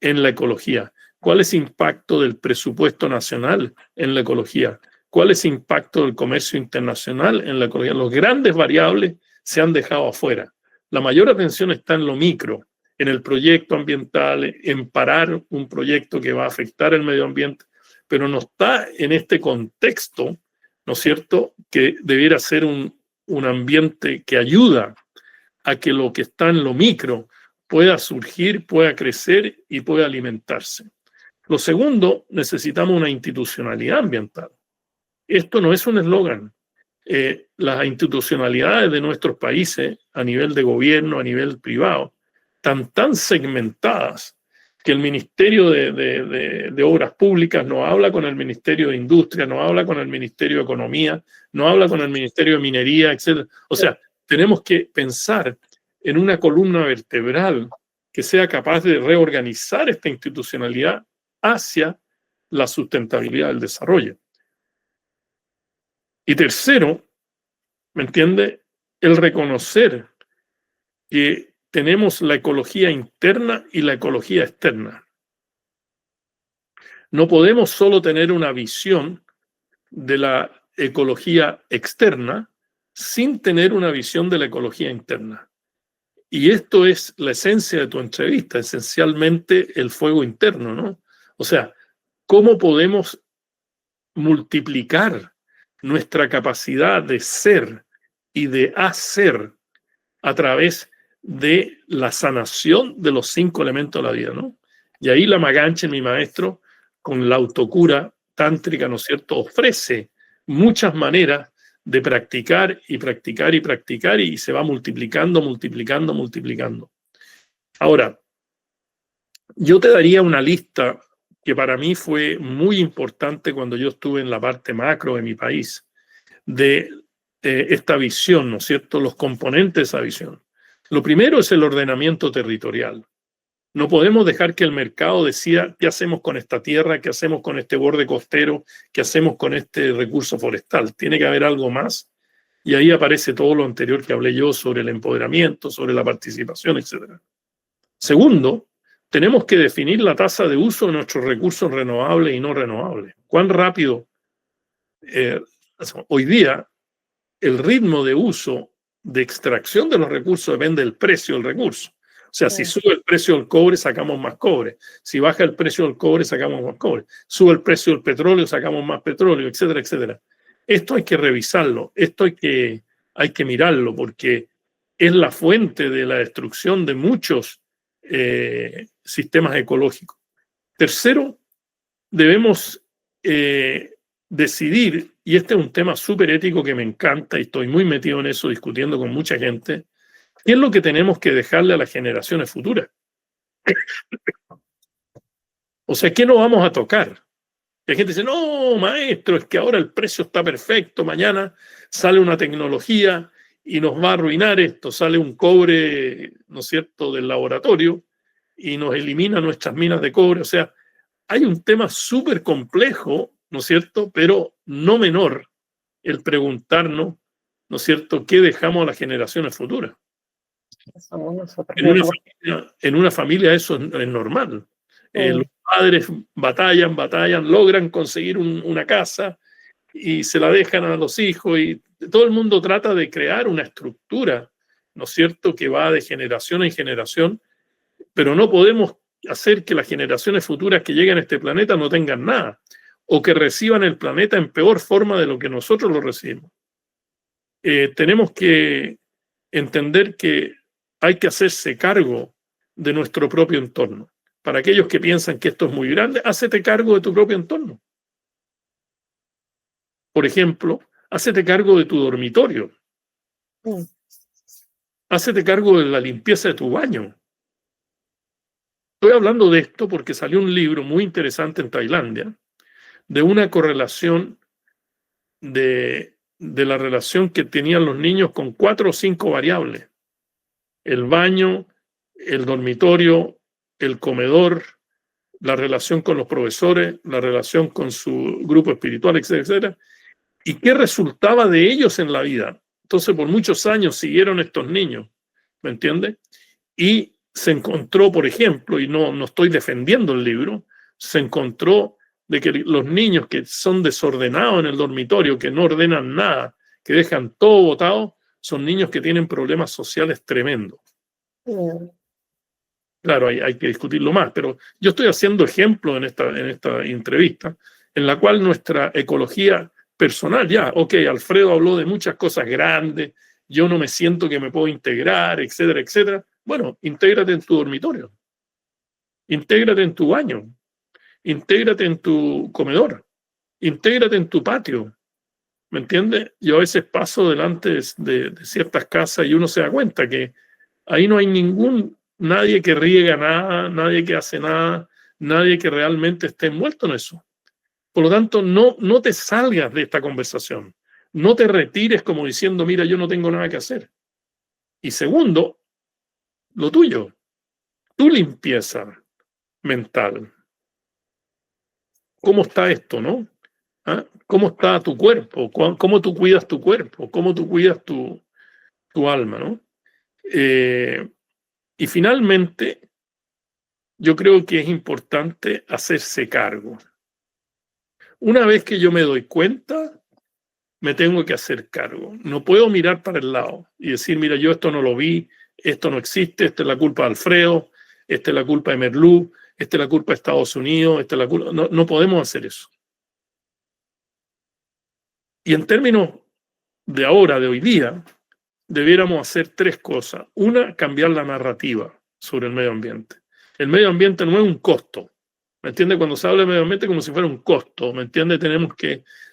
en la ecología? ¿Cuál es el impacto del presupuesto nacional en la ecología? ¿Cuál es el impacto del comercio internacional en la ecología? Los grandes variables se han dejado afuera. La mayor atención está en lo micro, en el proyecto ambiental, en parar un proyecto que va a afectar el medio ambiente, pero no está en este contexto, ¿no es cierto?, que debiera ser un ambiente que ayuda a que lo que está en lo micro pueda surgir, pueda crecer y pueda alimentarse. Lo segundo, necesitamos una institucionalidad ambiental. Esto no es un eslogan. Las institucionalidades de nuestros países, a nivel de gobierno, a nivel privado, están tan segmentadas que el Ministerio de Obras Públicas no habla con el Ministerio de Industria, no habla con el Ministerio de Economía, no habla con el Ministerio de Minería, etc. O sea, tenemos que pensar en una columna vertebral que sea capaz de reorganizar esta institucionalidad hacia la sustentabilidad del desarrollo. Y tercero, ¿me entiende? El reconocer que tenemos la ecología interna y la ecología externa. No podemos solo tener una visión de la ecología externa sin tener una visión de la ecología interna. Y esto es la esencia de tu entrevista, esencialmente el fuego interno, ¿no? O sea, ¿cómo podemos multiplicar nuestra capacidad de ser y de hacer a través de la sanación de los 5 elementos de la vida, ¿no? Y ahí la Maganchen, mi maestro, con la autocura tántrica, ¿no es cierto?, ofrece muchas maneras de practicar y practicar y practicar, y se va multiplicando, multiplicando, multiplicando. Ahora, yo te daría una lista que para mí fue muy importante cuando yo estuve en la parte macro de mi país, de esta visión, ¿no es cierto?, los componentes de esa visión. Lo primero es el ordenamiento territorial. No podemos dejar que el mercado decida qué hacemos con esta tierra, qué hacemos con este borde costero, qué hacemos con este recurso forestal. Tiene que haber algo más. Y ahí aparece todo lo anterior que hablé yo sobre el empoderamiento, sobre la participación, etc. Segundo, tenemos que definir la tasa de uso de nuestros recursos renovables y no renovables. ¿Cuán rápido? Hoy día, el ritmo de uso, de extracción de los recursos, depende del precio del recurso. O sea, si sube el precio del cobre, sacamos más cobre. Si baja el precio del cobre, sacamos más cobre. Sube el precio del petróleo, sacamos más petróleo, etcétera, etcétera. Esto hay que revisarlo, esto hay que mirarlo, porque es la fuente de la destrucción de muchos sistemas ecológicos. Tercero, debemos decidir, y este es un tema súper ético que me encanta y estoy muy metido en eso, discutiendo con mucha gente, ¿Qué es lo que tenemos que dejarle a las generaciones futuras? O sea, ¿qué no vamos a tocar? La gente dice, no, maestro, es que ahora el precio está perfecto, mañana sale una tecnología y nos va a arruinar esto, sale un cobre, ¿no es cierto?, del laboratorio y nos elimina nuestras minas de cobre. O sea, hay un tema súper complejo, ¿no es cierto?, pero no menor, el preguntarnos, ¿no es cierto?, ¿qué dejamos a las generaciones futuras?
Somos nosotros
En
mismos.
una familia eso es normal. Los padres batallan, logran conseguir una casa y se la dejan a los hijos y todo el mundo trata de crear una estructura, ¿no es cierto?, que va de generación en generación, pero no podemos hacer que las generaciones futuras que lleguen a este planeta no tengan nada o que reciban el planeta en peor forma de lo que nosotros lo recibimos. Tenemos que entender que hay que hacerse cargo de nuestro propio entorno. Para aquellos que piensan que esto es muy grande, hácete cargo de tu propio entorno. Por ejemplo, hácete cargo de tu dormitorio. Hácete cargo de la limpieza de tu baño. Estoy hablando de esto porque salió un libro muy interesante en Tailandia de una correlación de la relación que tenían los niños con 4 o 5 variables. El baño, el dormitorio, el comedor, la relación con los profesores, la relación con su grupo espiritual, etcétera, etcétera, y qué resultaba de ellos en la vida. Entonces, por muchos años siguieron estos niños, ¿me entiendes? Y se encontró, por ejemplo, y no estoy defendiendo el libro, se encontró de que los niños que son desordenados en el dormitorio, que no ordenan nada, que dejan todo botado, son niños que tienen problemas sociales tremendos. Claro, hay que discutirlo más, pero yo estoy haciendo ejemplo en esta entrevista, en la cual nuestra ecología personal, Alfredo habló de muchas cosas grandes, yo no me siento que me puedo integrar, etcétera, etcétera. Bueno, intégrate en tu dormitorio, intégrate en tu baño, intégrate en tu comedor, intégrate en tu patio, ¿me entiendes? Yo a veces paso delante de ciertas casas y uno se da cuenta que ahí no hay nadie que riega nada, nadie que hace nada, nadie que realmente esté envuelto en eso. Por lo tanto, no te salgas de esta conversación. No te retires como diciendo, mira, yo no tengo nada que hacer. Y segundo, lo tuyo, tu limpieza mental. ¿Cómo está esto, no? ¿Ah? ¿Cómo está tu cuerpo? ¿Cómo tú cuidas tu cuerpo? ¿Cómo tú cuidas tu alma, no? Y finalmente, yo creo que es importante hacerse cargo. Una vez que yo me doy cuenta, me tengo que hacer cargo. No puedo mirar para el lado y decir, mira, yo esto no lo vi, esto no existe, esta es la culpa de Alfredo, esta es la culpa de Merlú, esta es la culpa de Estados Unidos, esta es la culpa... No podemos hacer eso. Y en términos de ahora, de hoy día, debiéramos hacer 3 cosas. Una, cambiar la narrativa sobre el medio ambiente. El medio ambiente no es un costo. ¿Me entiende? Cuando se habla de medio ambiente como si fuera un costo. ¿Me entiende?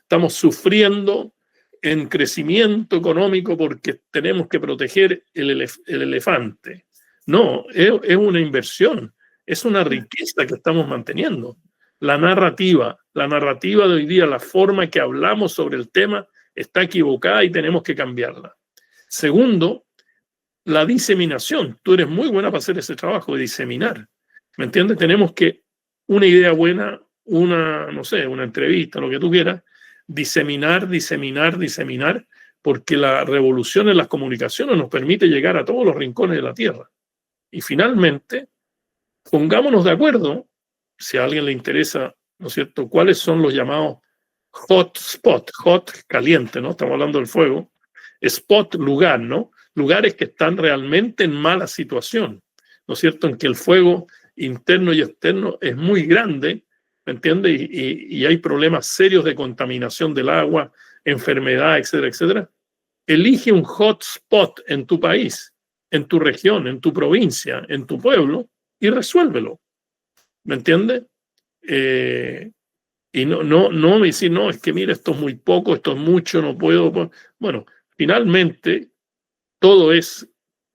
Estamos sufriendo en crecimiento económico porque tenemos que proteger el elefante. No, es una inversión. Es una riqueza que estamos manteniendo. La narrativa de hoy día, la forma que hablamos sobre el tema está equivocada y tenemos que cambiarla. Segundo, la diseminación. Tú eres muy buena para hacer ese trabajo de diseminar. ¿Me entiendes? Tenemos que una idea buena, una entrevista, lo que tú quieras, diseminar, porque la revolución en las comunicaciones nos permite llegar a todos los rincones de la Tierra. Y finalmente, pongámonos de acuerdo, si a alguien le interesa, ¿no es cierto?, cuáles son los llamados hot spot, hot, caliente, ¿no? Estamos hablando del fuego. Spot, lugar, ¿no? Lugares que están realmente en mala situación, ¿no es cierto?, en que el fuego interno y externo es muy grande, ¿me entiendes? Y hay problemas serios de contaminación del agua, enfermedad, etcétera, etcétera. Elige un hotspot en tu país, en tu región, en tu provincia, en tu pueblo y resuélvelo, ¿me entiendes? Y no me decir, no, es que mira, esto es muy poco, esto es mucho, no puedo. Bueno, finalmente todo es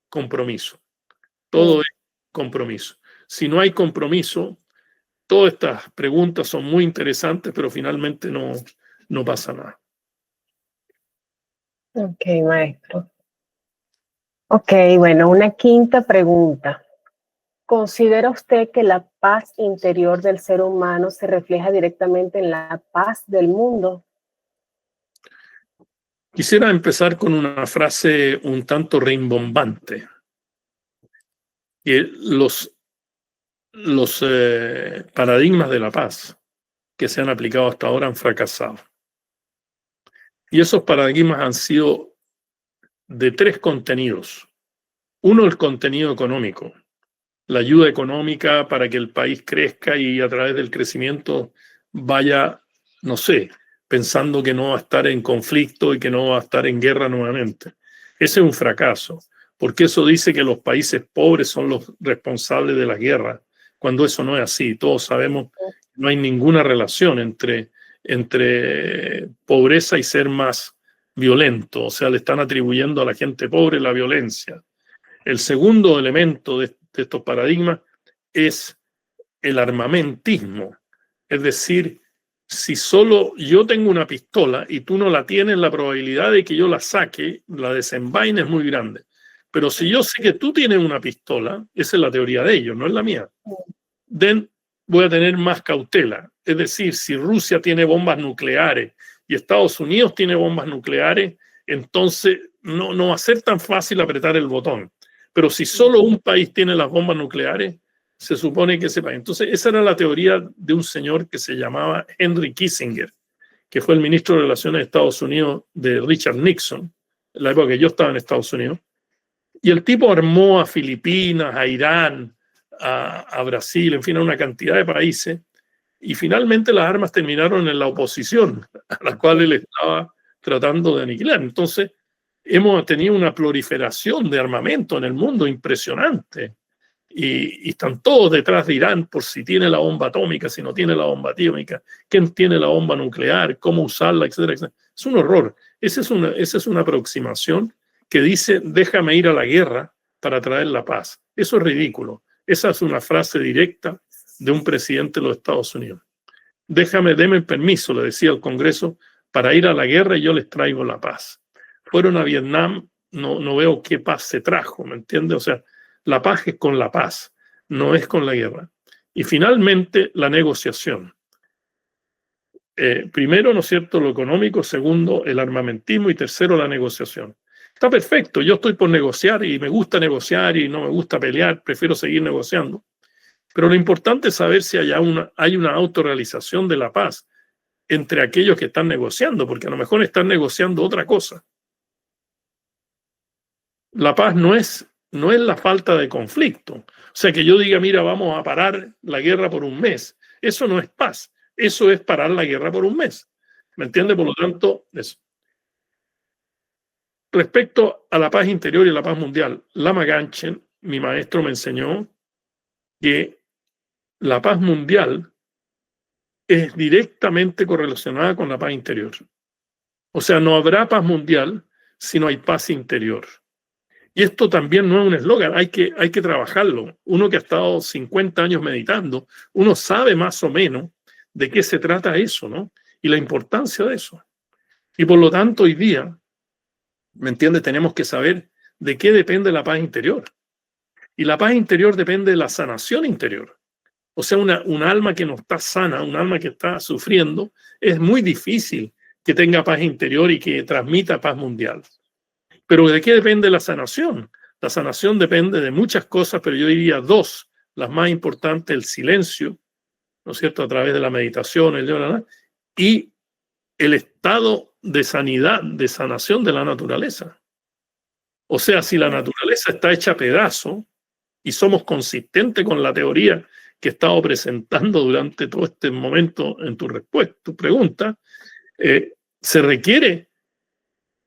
compromiso. Todo es compromiso. Si no hay compromiso, todas estas preguntas son muy interesantes, pero finalmente no pasa nada.
Ok, maestro. Ok, bueno, una quinta pregunta. ¿Considera usted que la paz interior del ser humano se refleja directamente en la paz del mundo?
Quisiera empezar con una frase un tanto rimbombante. Que los paradigmas de la paz que se han aplicado hasta ahora han fracasado. Y esos paradigmas han sido de tres contenidos. Uno, el contenido económico, la ayuda económica para que el país crezca y a través del crecimiento vaya, no sé, pensando que no va a estar en conflicto y que no va a estar en guerra nuevamente. Ese es un fracaso, porque eso dice que los países pobres son los responsables de las guerras, cuando eso no es así. Todos sabemos que no hay ninguna relación entre pobreza y ser más violento, o sea, le están atribuyendo a la gente pobre la violencia. El segundo elemento de estos paradigmas es el armamentismo. Es decir, si solo yo tengo una pistola y tú no la tienes, la probabilidad de que yo la saque, la desenvaine es muy grande. Pero si yo sé que tú tienes una pistola, esa es la teoría de ellos, no es la mía, voy a tener más cautela. Es decir, si Rusia tiene bombas nucleares y Estados Unidos tiene bombas nucleares, entonces no va a ser tan fácil apretar el botón. Pero si solo un país tiene las bombas nucleares, se supone que ese país. Entonces, esa era la teoría de un señor que se llamaba Henry Kissinger, que fue el ministro de Relaciones de Estados Unidos de Richard Nixon, en la época que yo estaba en Estados Unidos. Y el tipo armó a Filipinas, a Irán, a Brasil, en fin, a una cantidad de países. Y finalmente las armas terminaron en la oposición, a la cual él estaba tratando de aniquilar. Entonces, hemos tenido una proliferación de armamento en el mundo impresionante. Y están todos detrás de Irán por si tiene la bomba atómica, si no tiene la bomba atómica, quién tiene la bomba nuclear, cómo usarla, etcétera, etcétera. Es un horror. Esa es una aproximación que dice, déjame ir a la guerra para traer la paz. Eso es ridículo. Esa es una frase directa de un presidente de los Estados Unidos. Deme permiso, le decía al Congreso, para ir a la guerra y yo les traigo la paz. Fueron a Vietnam, no veo qué paz se trajo, ¿me entiende? O sea, la paz es con la paz, no es con la guerra. Y finalmente, la negociación. Primero, ¿no es cierto?, lo económico, segundo, el armamentismo y tercero, la negociación. Está perfecto, yo estoy por negociar y me gusta negociar y no me gusta pelear, prefiero seguir negociando. Pero lo importante es saber si hay una autorrealización de la paz entre aquellos que están negociando, porque a lo mejor están negociando otra cosa. La paz no es la falta de conflicto. O sea, que yo diga, mira, vamos a parar la guerra por un mes. Eso no es paz. Eso es parar la guerra por un mes. ¿Me entiende? Por lo tanto, eso. Respecto a la paz interior y la paz mundial, Lama Ganchen, mi maestro, me enseñó que la paz mundial es directamente correlacionada con la paz interior. O sea, no habrá paz mundial si no hay paz interior. Y esto también no es un eslogan, hay que trabajarlo. Uno que ha estado 50 años meditando, uno sabe más o menos de qué se trata eso, ¿no? Y la importancia de eso. Y por lo tanto, hoy día, ¿me entiendes? Tenemos que saber de qué depende la paz interior. Y la paz interior depende de la sanación interior. O sea, un alma que no está sana, un alma que está sufriendo, es muy difícil que tenga paz interior y que transmita paz mundial. Pero ¿de qué depende la sanación? La sanación depende de muchas cosas, pero yo diría dos, las más importantes, el silencio, ¿no es cierto?, a través de la meditación, y el estado de sanidad, de sanación de la naturaleza. O sea, si la naturaleza está hecha a pedazos y somos consistentes con la teoría que he estado presentando durante todo este momento en tu respuesta, tu pregunta, se requiere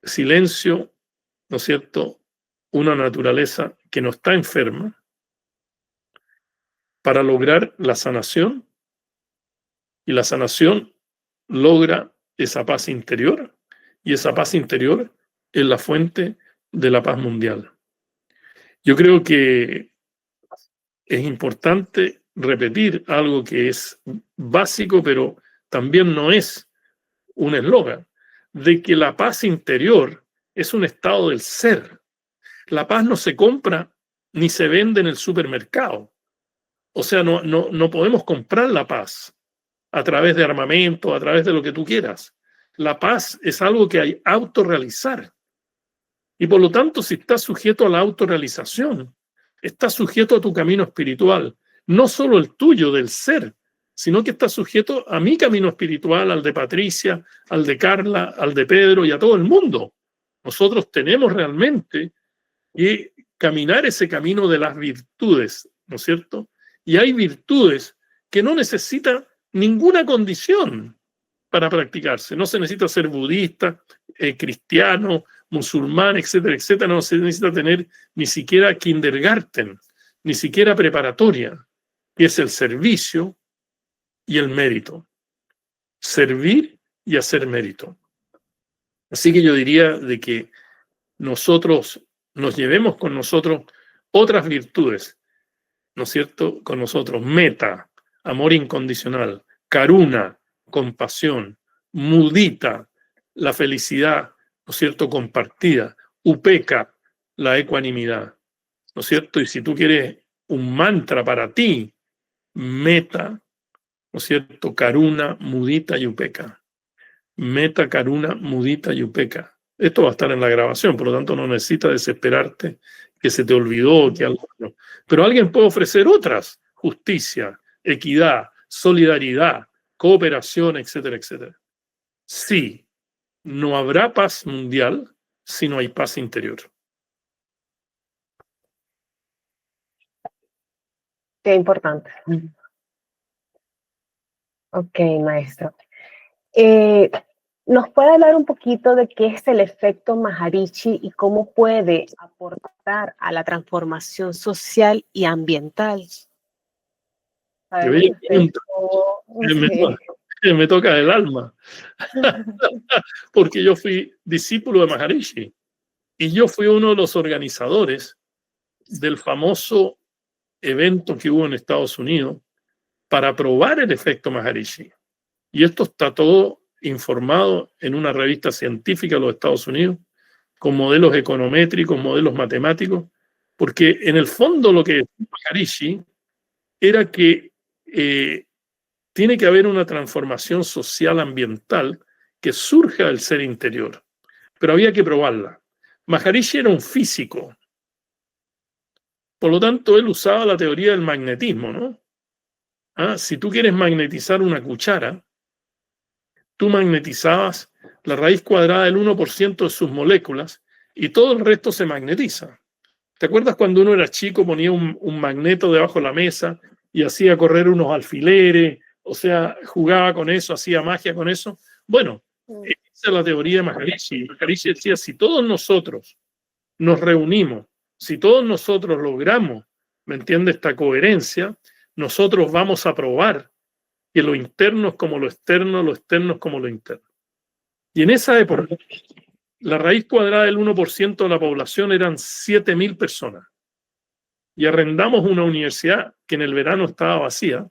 silencio, ¿no es cierto?, una naturaleza que no está enferma para lograr la sanación, y la sanación logra esa paz interior, y esa paz interior es la fuente de la paz mundial. Yo creo que es importante repetir algo que es básico, pero también no es un eslogan, de que la paz interior es un estado del ser. La paz no se compra ni se vende en el supermercado. O sea, no podemos comprar la paz a través de armamento, a través de lo que tú quieras. La paz es algo que hay autorrealizar. Y por lo tanto, si estás sujeto a la autorrealización, estás sujeto a tu camino espiritual, no solo el tuyo, del ser, sino que estás sujeto a mi camino espiritual, al de Patricia, al de Carla, al de Pedro y a todo el mundo. Nosotros tenemos realmente que caminar ese camino de las virtudes, ¿no es cierto? Y hay virtudes que no necesitan ninguna condición para practicarse. No se necesita ser budista, cristiano, musulmán, etcétera, etcétera. No se necesita tener ni siquiera kindergarten, ni siquiera preparatoria, que es el servicio y el mérito. Servir y hacer mérito. Así que yo diría de que nosotros nos llevemos con nosotros otras virtudes, ¿no es cierto? Con nosotros, meta, amor incondicional, karuna, compasión, mudita, la felicidad, ¿no es cierto?, compartida, upeka, la ecuanimidad, ¿no es cierto? Y si tú quieres un mantra para ti, meta, ¿no es cierto?, karuna, mudita y upeka. Meta, karuna, mudita y upeka. Esto va a estar en la grabación, por lo tanto no necesitas desesperarte que se te olvidó, que algo no. Pero alguien puede ofrecer otras: justicia, equidad, solidaridad, cooperación, etcétera, etcétera. Sí, no habrá paz mundial si no hay paz interior.
Qué importante. Ok, maestro. ¿Nos puede hablar un poquito de qué es el efecto Maharishi y cómo puede aportar a la transformación social y ambiental?
Me toca el alma, porque yo fui discípulo de Maharishi y yo fui uno de los organizadores del famoso evento que hubo en Estados Unidos para probar el efecto Maharishi. Y esto está todo informado en una revista científica de los Estados Unidos, con modelos econométricos, modelos matemáticos, porque en el fondo lo que decía Maharishi era que tiene que haber una transformación social ambiental que surja del ser interior, pero había que probarla. Maharishi era un físico, por lo tanto él usaba la teoría del magnetismo, ¿no? Si tú quieres magnetizar una cuchara, tú magnetizabas la raíz cuadrada del 1% de sus moléculas y todo el resto se magnetiza. ¿Te acuerdas cuando uno era chico, ponía un magneto debajo de la mesa y hacía correr unos alfileres? O sea, jugaba con eso, hacía magia con eso. Bueno, esa es la teoría de Maharishi. Maharishi decía, si todos nosotros nos reunimos, si todos nosotros logramos, ¿me entiendes?, esta coherencia, nosotros vamos a probar que lo interno es como lo externo es como lo interno. Y en esa época, la raíz cuadrada del 1% de la población eran 7.000 personas. Y arrendamos una universidad que en el verano estaba vacía,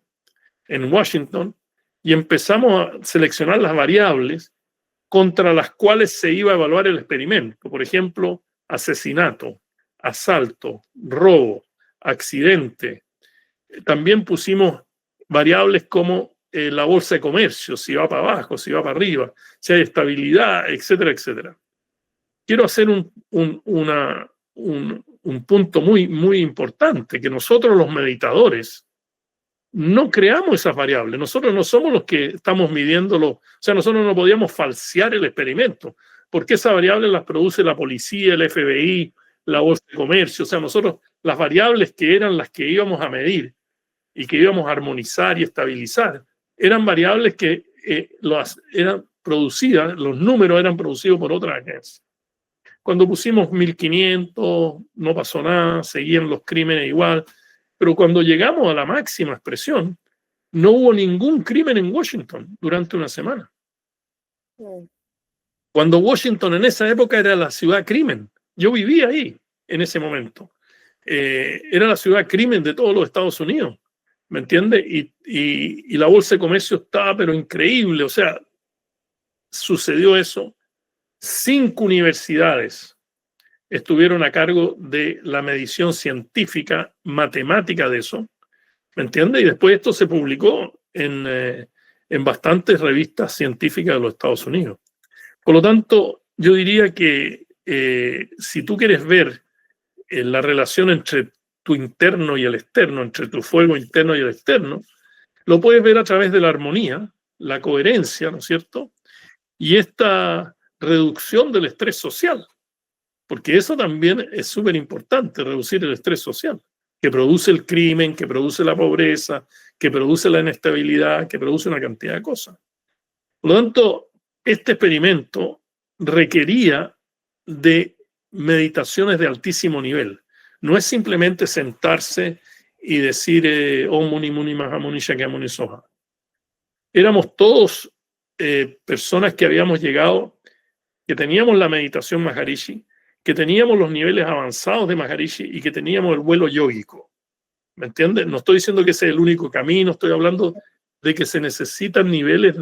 en Washington, y empezamos a seleccionar las variables contra las cuales se iba a evaluar el experimento. Por ejemplo, asesinato, asalto, robo, accidente. También pusimos variables como la bolsa de comercio, si va para abajo, si va para arriba, si hay estabilidad, etcétera, etcétera. Quiero hacer un punto muy, muy importante, que nosotros los meditadores no creamos esas variables. Nosotros no somos los que estamos midiéndolo. O sea, nosotros no podíamos falsear el experimento, porque esas variables las produce la policía, el FBI, la bolsa de comercio. O sea, nosotros, las variables que eran las que íbamos a medir y que íbamos a armonizar y estabilizar, eran variables que eran producidas, los números eran producidos por otras agencias. Cuando pusimos 1.500, no pasó nada, seguían los crímenes igual, pero cuando llegamos a la máxima expresión, no hubo ningún crimen en Washington durante una semana. Cuando Washington en esa época era la ciudad crimen, yo vivía ahí en ese momento. era la ciudad crimen de todos los Estados Unidos, ¿me entiendes? Y la bolsa de comercio estaba, pero increíble, o sea, sucedió eso. 5 universidades estuvieron a cargo de la medición científica, matemática de eso, ¿me entiendes? Y después esto se publicó en bastantes revistas científicas de los Estados Unidos. Por lo tanto, yo diría que si tú quieres ver la relación entre tu interno y el externo, entre tu fuego interno y el externo, lo puedes ver a través de la armonía, la coherencia, ¿no es cierto? Y esta reducción del estrés social, porque eso también es súper importante, reducir el estrés social, que produce el crimen, que produce la pobreza, que produce la inestabilidad, que produce una cantidad de cosas. Por lo tanto, este experimento requería de meditaciones de altísimo nivel. No es simplemente sentarse y decir Om Muni Muni Mahamuni Shakyamuni Soha. Éramos todos personas que habíamos llegado, que teníamos la meditación Maharishi, que teníamos los niveles avanzados de Maharishi y que teníamos el vuelo yógico. ¿Me entiendes? No estoy diciendo que ese es el único camino, estoy hablando de que se necesitan niveles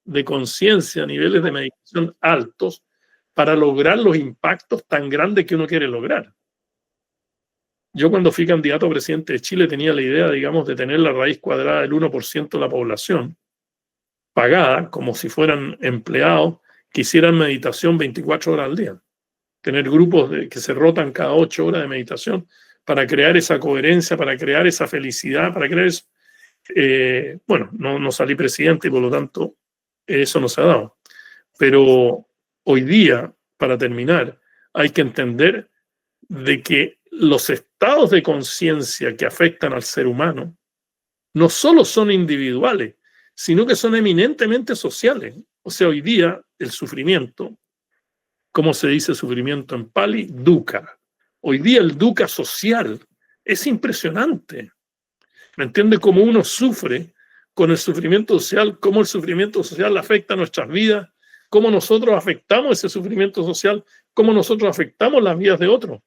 de conciencia, niveles de meditación altos para lograr los impactos tan grandes que uno quiere lograr. Yo cuando fui candidato a presidente de Chile tenía la idea, digamos, de tener la raíz cuadrada del 1% de la población pagada, como si fueran empleados que hicieran meditación 24 horas al día. Tener grupos que se rotan cada 8 horas de meditación para crear esa coherencia, para crear esa felicidad, para crear eso. Bueno, no salí presidente y por lo tanto eso no se ha dado. Pero hoy día, para terminar, hay que entender de que los estados de conciencia que afectan al ser humano no solo son individuales, sino que son eminentemente sociales. O sea, hoy día el sufrimiento, ¿cómo se dice sufrimiento en Pali? Dukkha. Hoy día el dukkha social es impresionante. ¿Me entiende? Cómo uno sufre con el sufrimiento social, cómo el sufrimiento social afecta a nuestras vidas, cómo nosotros afectamos ese sufrimiento social, cómo nosotros afectamos las vidas de otros.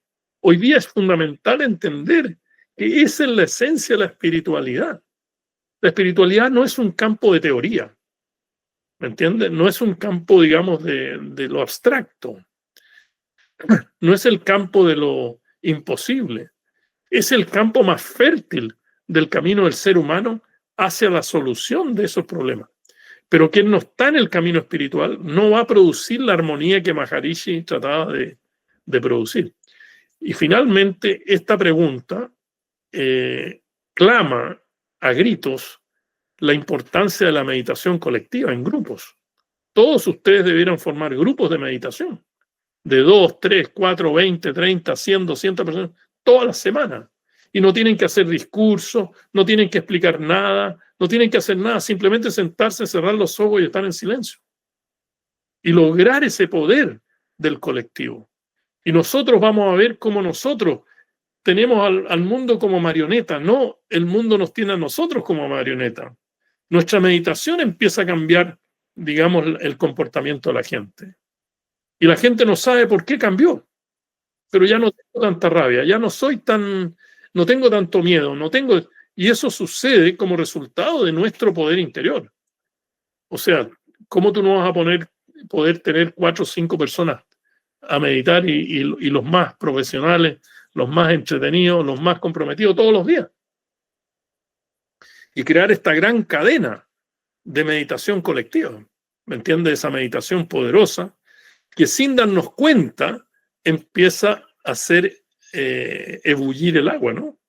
Hoy día es fundamental entender que esa es la esencia de la espiritualidad. La espiritualidad no es un campo de teoría, ¿me entiendes? No es un campo, digamos, de lo abstracto. No es el campo de lo imposible. Es el campo más fértil del camino del ser humano hacia la solución de esos problemas. Pero quien no está en el camino espiritual no va a producir la armonía que Maharishi trataba de producir. Y finalmente, esta pregunta clama a gritos la importancia de la meditación colectiva en grupos. Todos ustedes debieran formar grupos de meditación de 2, 3, 4, 20, 30, 100, 200 personas todas las semanas. Y no tienen que hacer discursos, no tienen que explicar nada, no tienen que hacer nada, simplemente sentarse, cerrar los ojos y estar en silencio. Y lograr ese poder del colectivo. Y nosotros vamos a ver cómo nosotros tenemos al mundo como marioneta, no el mundo nos tiene a nosotros como marioneta. Nuestra meditación empieza a cambiar, digamos, el comportamiento de la gente. Y la gente no sabe por qué cambió. Pero ya no tengo tanta rabia, ya no tengo tanto miedo, y eso sucede como resultado de nuestro poder interior. O sea, ¿cómo tú no vas a poder tener 4 o 5 personas a meditar y los más profesionales, los más entretenidos, los más comprometidos todos los días? Y crear esta gran cadena de meditación colectiva, ¿me entiendes? Esa meditación poderosa que sin darnos cuenta empieza a hacer ebullir el agua, ¿no?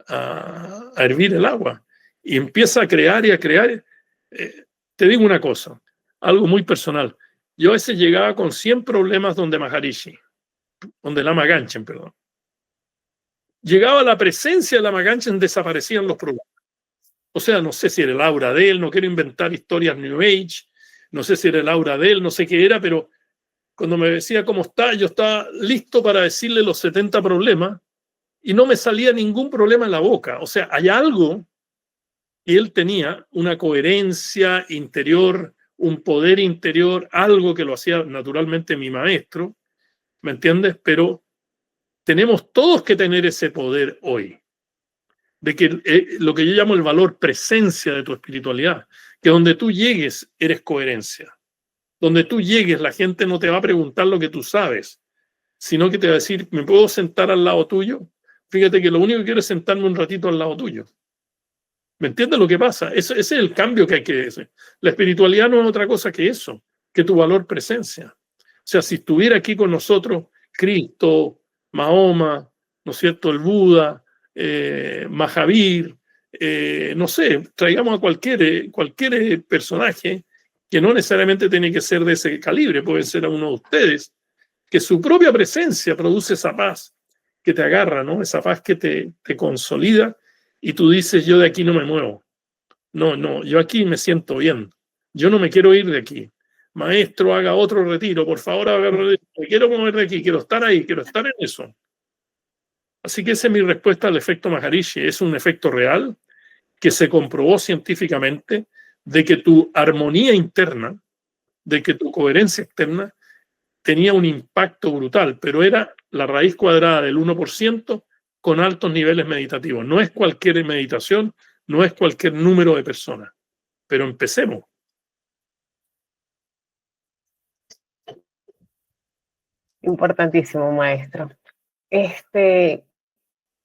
A hervir el agua. Y empieza a crear y a crear. Te digo una cosa, algo muy personal. Yo a veces llegaba con 100 problemas donde Lama Ganchen, perdón. Llegaba a la presencia de Lama Ganchen, desaparecían los problemas. O sea, no sé si era el aura de él, no quiero inventar historias New Age, no sé si era el aura de él, no sé qué era, pero cuando me decía cómo está, yo estaba listo para decirle los 70 problemas y no me salía ningún problema en la boca. O sea, hay algo que él tenía, una coherencia interior, un poder interior, algo que lo hacía naturalmente mi maestro, ¿me entiendes? Pero tenemos todos que tener ese poder hoy, de que lo que yo llamo el valor presencia de tu espiritualidad, que donde tú llegues eres coherencia. Donde tú llegues la gente no te va a preguntar lo que tú sabes, sino que te va a decir, ¿me puedo sentar al lado tuyo? Fíjate que lo único que quiero es sentarme un ratito al lado tuyo. ¿Me entiendes lo que pasa? Ese es el cambio que hay que hacer. La espiritualidad no es otra cosa que eso, que tu valor presencia. O sea, si estuviera aquí con nosotros Cristo, Mahoma, ¿no es cierto?, el Buda, Mahavir, no sé, traigamos a cualquier personaje que no necesariamente tiene que ser de ese calibre, puede ser a uno de ustedes, que su propia presencia produce esa paz que te agarra, ¿no? Esa paz que te consolida y tú dices, yo de aquí no me muevo. No, yo aquí me siento bien. Yo no me quiero ir de aquí. Maestro, haga otro retiro, por favor, haga otro retiro. Me quiero mover de aquí, quiero estar ahí, quiero estar en eso. Así que esa es mi respuesta al efecto Maharishi. Es un efecto real que se comprobó científicamente de que tu armonía interna, de que tu coherencia externa tenía un impacto brutal, pero era la raíz cuadrada del 1% con altos niveles meditativos. No es cualquier meditación, no es cualquier número de personas, pero empecemos.
Importantísimo, maestro.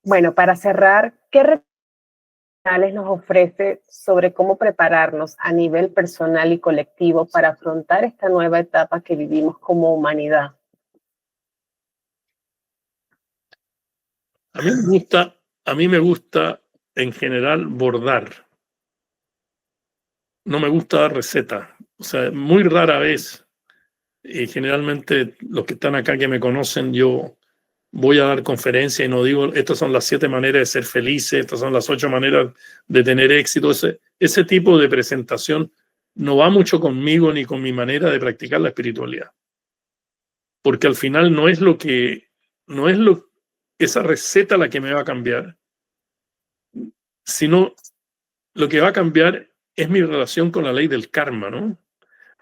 Bueno, para cerrar, ¿qué recomendaciones nos ofrece sobre cómo prepararnos a nivel personal y colectivo para afrontar esta nueva etapa que vivimos como humanidad?
A mí me gusta en general bordar. No me gusta dar recetas. O sea, muy rara vez, y generalmente los que están acá que me conocen, yo voy a dar conferencias y no digo, estas son las 7 maneras de ser felices, estas son las 8 maneras de tener éxito. Ese tipo de presentación no va mucho conmigo ni con mi manera de practicar la espiritualidad. Porque al final no es esa receta la que me va a cambiar, sino lo que va a cambiar es mi relación con la ley del karma, ¿no?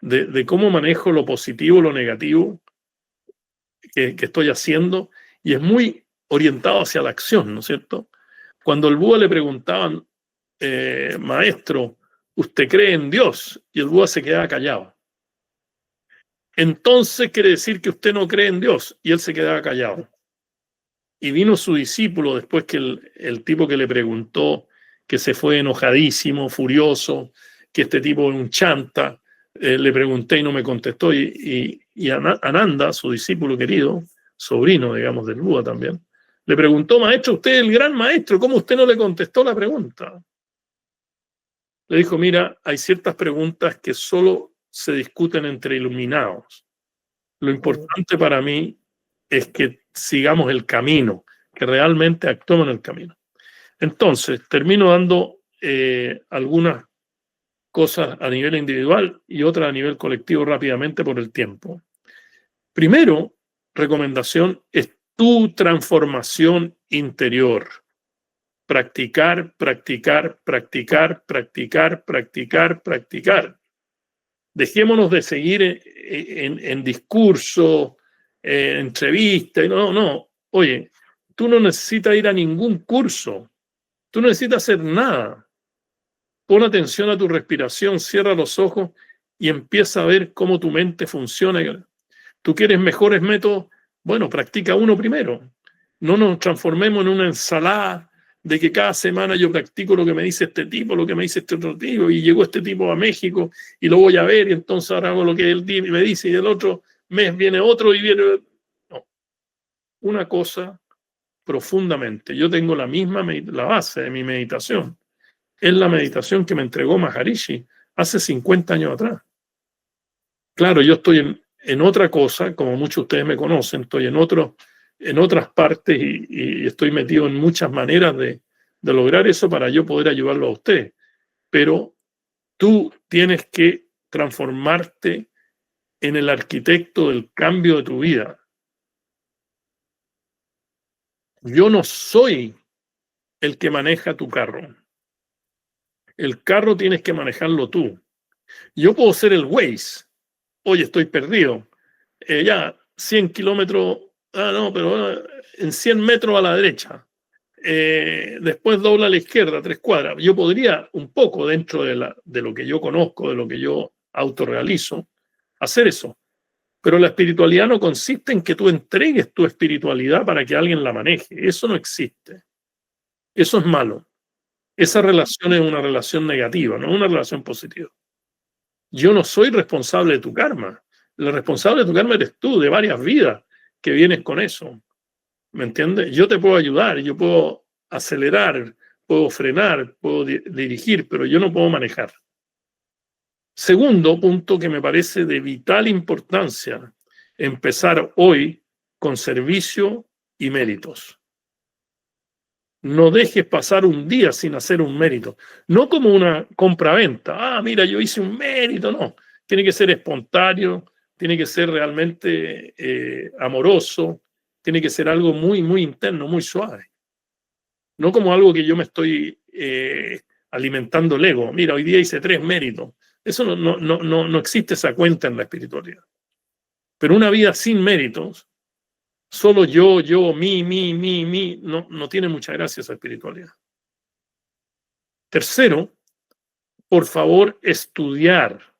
De cómo manejo lo positivo, lo negativo que estoy haciendo, y es muy orientado hacia la acción, ¿no es cierto? Cuando al Buda le preguntaban, maestro, ¿usted cree en Dios? Y el Buda se quedaba callado. Entonces quiere decir que usted no cree en Dios, y él se quedaba callado. Y vino su discípulo después que el tipo que le preguntó, que se fue enojadísimo, furioso, que este tipo es un chanta, le pregunté y no me contestó, y Ananda, su discípulo querido, sobrino, digamos, del Buda también, le preguntó, maestro, usted es el gran maestro, ¿cómo usted no le contestó la pregunta? Le dijo, mira, hay ciertas preguntas que solo se discuten entre iluminados. Lo importante para mí es que sigamos el camino, que realmente actuemos en el camino. Entonces, termino dando algunas cosas a nivel individual y otras a nivel colectivo rápidamente por el tiempo. Primero, recomendación es tu transformación interior. Practicar, practicar, practicar, practicar, practicar, practicar. Dejémonos de seguir en discurso, entrevista. No. Oye, tú no necesitas ir a ningún curso. Tú no necesitas hacer nada. Pon atención a tu respiración, cierra los ojos y empieza a ver cómo tu mente funciona. ¿Tú quieres mejores métodos? Bueno, practica uno primero. No nos transformemos en una ensalada de que cada semana yo practico lo que me dice este tipo, lo que me dice este otro tipo, y llegó este tipo a México y lo voy a ver, y entonces ahora hago lo que él me dice, y el otro mes viene otro y viene... No. Una cosa profundamente. Yo tengo la base de mi meditación. Es la meditación que me entregó Maharishi hace 50 años atrás. Claro, yo estoy en otra cosa, como muchos de ustedes me conocen, estoy en otras partes y estoy metido en muchas maneras de lograr eso para yo poder ayudarlo a usted. Pero tú tienes que transformarte en el arquitecto del cambio de tu vida. Yo no soy el que maneja tu carro. El carro tienes que manejarlo tú. Yo puedo ser el Waze. Oye, estoy perdido. Ya, 100 kilómetros no, pero en 100 metros a la derecha. Después dobla a la izquierda 3 cuadras. Yo podría un poco dentro de lo que yo conozco, de lo que yo autorrealizo, hacer eso. Pero la espiritualidad no consiste en que tú entregues tu espiritualidad para que alguien la maneje. Eso no existe. Eso es malo. Esa relación es una relación negativa, no una relación positiva. Yo no soy responsable de tu karma. El responsable de tu karma eres tú, de varias vidas que vienes con eso. ¿Me entiendes? Yo te puedo ayudar, yo puedo acelerar, puedo frenar, puedo dirigir, pero yo no puedo manejar. Segundo punto que me parece de vital importancia, empezar hoy con servicio y méritos. No dejes pasar un día sin hacer un mérito. No como una compra-venta. Mira, yo hice un mérito. No, tiene que ser espontáneo, tiene que ser realmente amoroso, tiene que ser algo muy, muy interno, muy suave. No como algo que yo me estoy alimentando el ego. Mira, hoy día hice 3 méritos. Eso no existe esa cuenta en la espiritualidad. Pero una vida sin méritos, solo yo, mí, no tiene mucha gracia esa espiritualidad. Tercero, por favor, estudiar.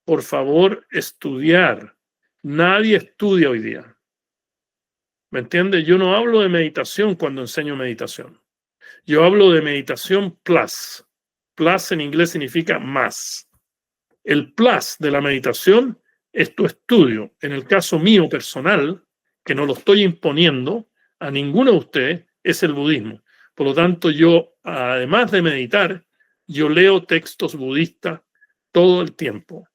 Por favor, estudiar. Nadie estudia hoy día. ¿Me entiendes? Yo no hablo de meditación cuando enseño meditación. Yo hablo de meditación plus. Plus en inglés significa más. El plus de la meditación es tu estudio. En el caso mío personal, que no lo estoy imponiendo a ninguno de ustedes, es el budismo. Por lo tanto, yo, además de meditar, yo leo textos budistas todo el tiempo.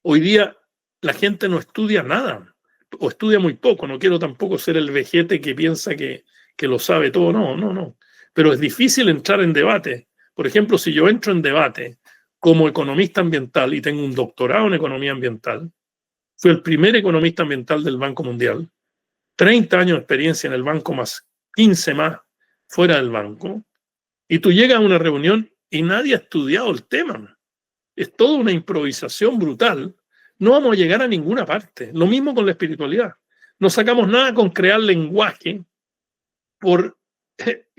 Hoy día la gente no estudia nada, o estudia muy poco. No quiero tampoco ser el vejete que piensa que lo sabe todo. No. Pero es difícil entrar en debate. Por ejemplo, si yo entro en debate como economista ambiental y tengo un doctorado en economía ambiental, fui el primer economista ambiental del Banco Mundial, 30 años de experiencia en el banco más 15 más fuera del banco, y tú llegas a una reunión y nadie ha estudiado el tema. Es toda una improvisación brutal. No vamos a llegar a ninguna parte. Lo mismo con la espiritualidad. No sacamos nada con crear lenguaje por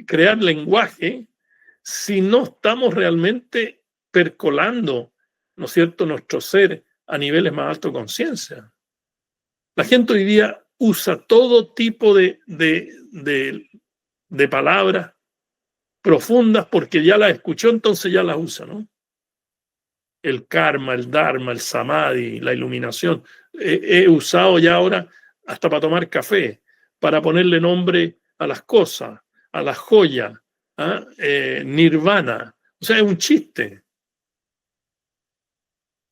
crear lenguaje si no estamos realmente percolando, ¿no es cierto?, nuestro ser a niveles más altos de conciencia. La gente hoy día usa todo tipo de palabras profundas porque ya las escuchó, entonces ya las usa, ¿no? El karma, el dharma, el samadhi, la iluminación. He usado ya ahora hasta para tomar café, para ponerle nombre a las cosas, a las joyas, nirvana. O sea, es un chiste.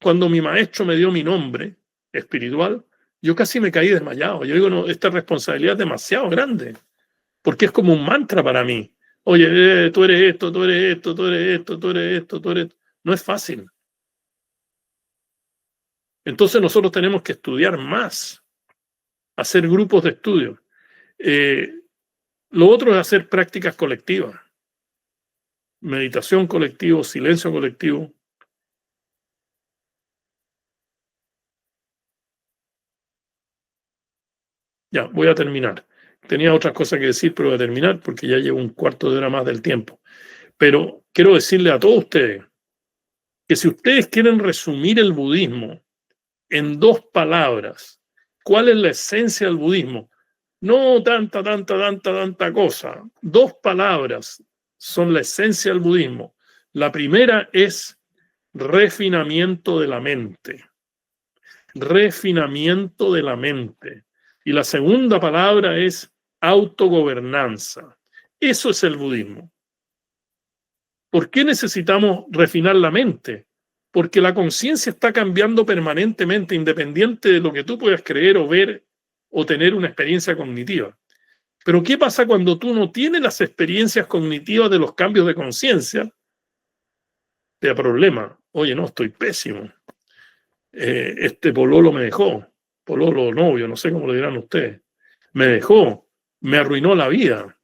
Cuando mi maestro me dio mi nombre espiritual, yo casi me caí desmayado. Yo digo, no, esta responsabilidad es demasiado grande, porque es como un mantra para mí. Oye, tú eres esto, tú eres esto, tú eres esto, tú eres esto, tú eres esto. No es fácil. Entonces nosotros tenemos que estudiar más, hacer grupos de estudio. Lo otro es hacer prácticas colectivas. Meditación colectivo, silencio colectivo. Ya, voy a terminar. Tenía otras cosas que decir, pero voy a terminar porque ya llevo un cuarto de hora más del tiempo. Pero quiero decirle a todos ustedes que si ustedes quieren resumir el budismo en 2 palabras, ¿cuál es la esencia del budismo? No tanta cosa. 2 palabras son la esencia del budismo. La primera es refinamiento de la mente. Refinamiento de la mente. Y la segunda palabra es autogobernanza. Eso es el budismo. ¿Por qué necesitamos refinar la mente? Porque la conciencia está cambiando permanentemente, independiente de lo que tú puedas creer o ver o tener una experiencia cognitiva. Pero ¿qué pasa cuando tú no tienes las experiencias cognitivas de los cambios de conciencia? Te da problema. Oye, no, estoy pésimo. Este pololo me dejó. Pololo, novio, no sé cómo lo dirán ustedes. Me dejó, me arruinó la vida.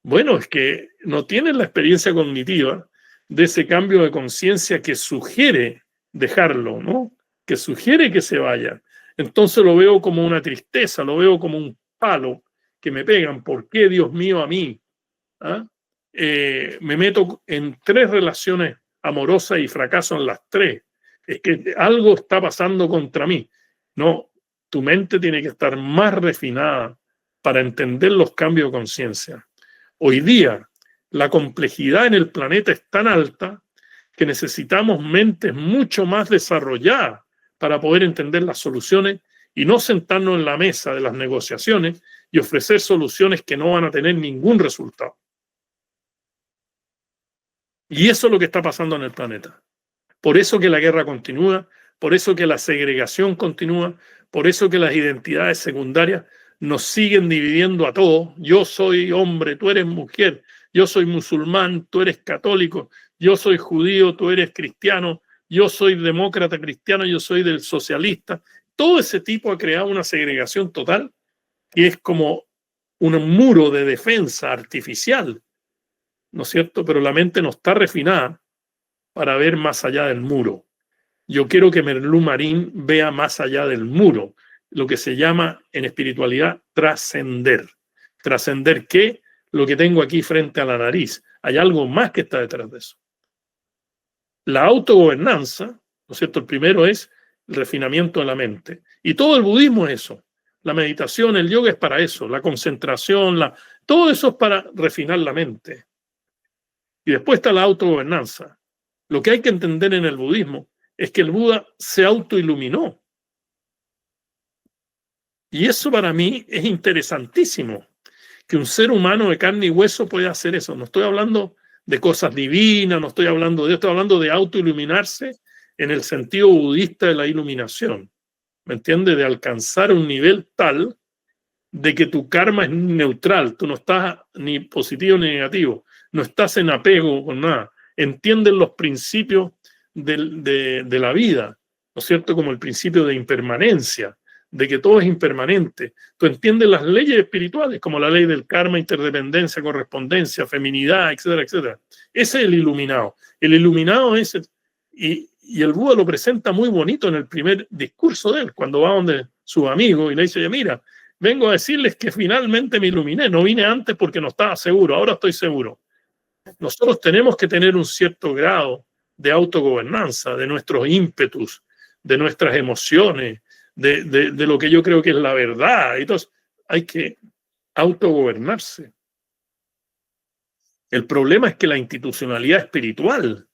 Bueno, es que no tienes la experiencia cognitiva de ese cambio de conciencia que sugiere dejarlo, ¿no? Que sugiere que se vaya. entonces lo veo como una tristeza, lo veo como un palo que me pegan. ¿Por qué, Dios mío, a mí? ¿Ah? Me meto en 3 relaciones amorosas y fracaso en las 3. Es que algo está pasando contra mí. No, tu mente tiene que estar más refinada para entender los cambios de conciencia. Hoy día, la complejidad en el planeta es tan alta que necesitamos mentes mucho más desarrolladas para poder entender las soluciones y no sentarnos en la mesa de las negociaciones y ofrecer soluciones que no van a tener ningún resultado. Y eso es lo que está pasando en el planeta. Por eso que la guerra continúa, por eso que la segregación continúa, por eso que las identidades secundarias nos siguen dividiendo a todos. Yo soy hombre, tú eres mujer, yo soy musulmán, tú eres católico, yo soy judío, tú eres cristiano, yo soy demócrata cristiano, yo soy del socialista. Todo ese tipo ha creado una segregación total que es como un muro de defensa artificial, ¿no es cierto? Pero la mente no está refinada para ver más allá del muro. Yo quiero que Merlú Marín vea más allá del muro, lo que se llama en espiritualidad trascender. ¿Trascender qué? Lo que tengo aquí frente a la nariz. Hay algo más que está detrás de eso. La autogobernanza, ¿no es cierto? El primero es el refinamiento de la mente. Y todo el budismo es eso. La meditación, el yoga es para eso. La concentración, todo eso es para refinar la mente. Y después está la autogobernanza. Lo que hay que entender en el budismo es que el Buda se autoiluminó. Y eso para mí es interesantísimo, que un ser humano de carne y hueso pueda hacer eso. No estoy hablando de cosas divinas, no estoy hablando de autoiluminarse en el sentido budista de la iluminación. ¿Me entiendes? De alcanzar un nivel tal de que tu karma es neutral, tú no estás ni positivo ni negativo, no estás en apego con nada. Entiendes los principios de la vida, ¿no es cierto? Como el principio de impermanencia, de que todo es impermanente. Tú entiendes las leyes espirituales, como la ley del karma, interdependencia, correspondencia, feminidad, etcétera, etcétera. Ese es el iluminado. El iluminado es... Y el Buda lo presenta muy bonito en el primer discurso de él, cuando va donde su amigo y le dice, mira, vengo a decirles que finalmente me iluminé, no vine antes porque no estaba seguro, ahora estoy seguro. Nosotros tenemos que tener un cierto grado de autogobernanza, de nuestros ímpetus, de nuestras emociones, de lo que yo creo que es la verdad. Entonces, hay que autogobernarse. El problema es que la institucionalidad espiritual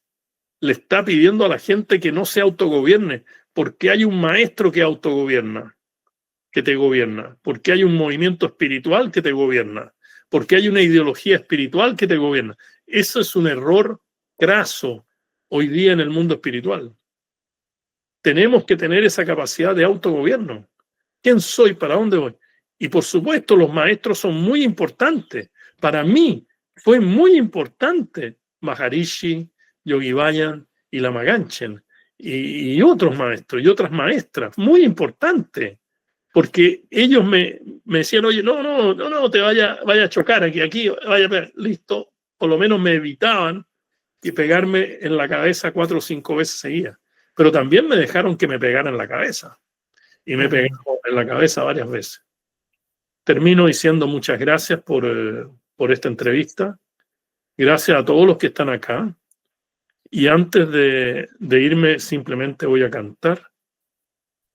le está pidiendo a la gente que no se autogobierne, porque hay un maestro que autogobierna, que te gobierna, porque hay un movimiento espiritual que te gobierna, porque hay una ideología espiritual que te gobierna. Eso es un error craso hoy día en el mundo espiritual. Tenemos que tener esa capacidad de autogobierno. ¿Quién soy? ¿Para dónde voy? Y por supuesto, los maestros son muy importantes. Para mí fue muy importante Maharishi, Yogi Bayan y Lama Ganchen y otros maestros y otras maestras, muy importantes, porque ellos me decían, oye, no, te vaya a chocar aquí, vaya, listo, por lo menos me evitaban y pegarme en la cabeza 4 o 5 veces seguidas, pero también me dejaron que me pegaran en la cabeza y me pegaron en la cabeza varias veces. Termino diciendo muchas gracias por esta entrevista, gracias a todos los que están acá. Y antes de irme, simplemente voy a cantar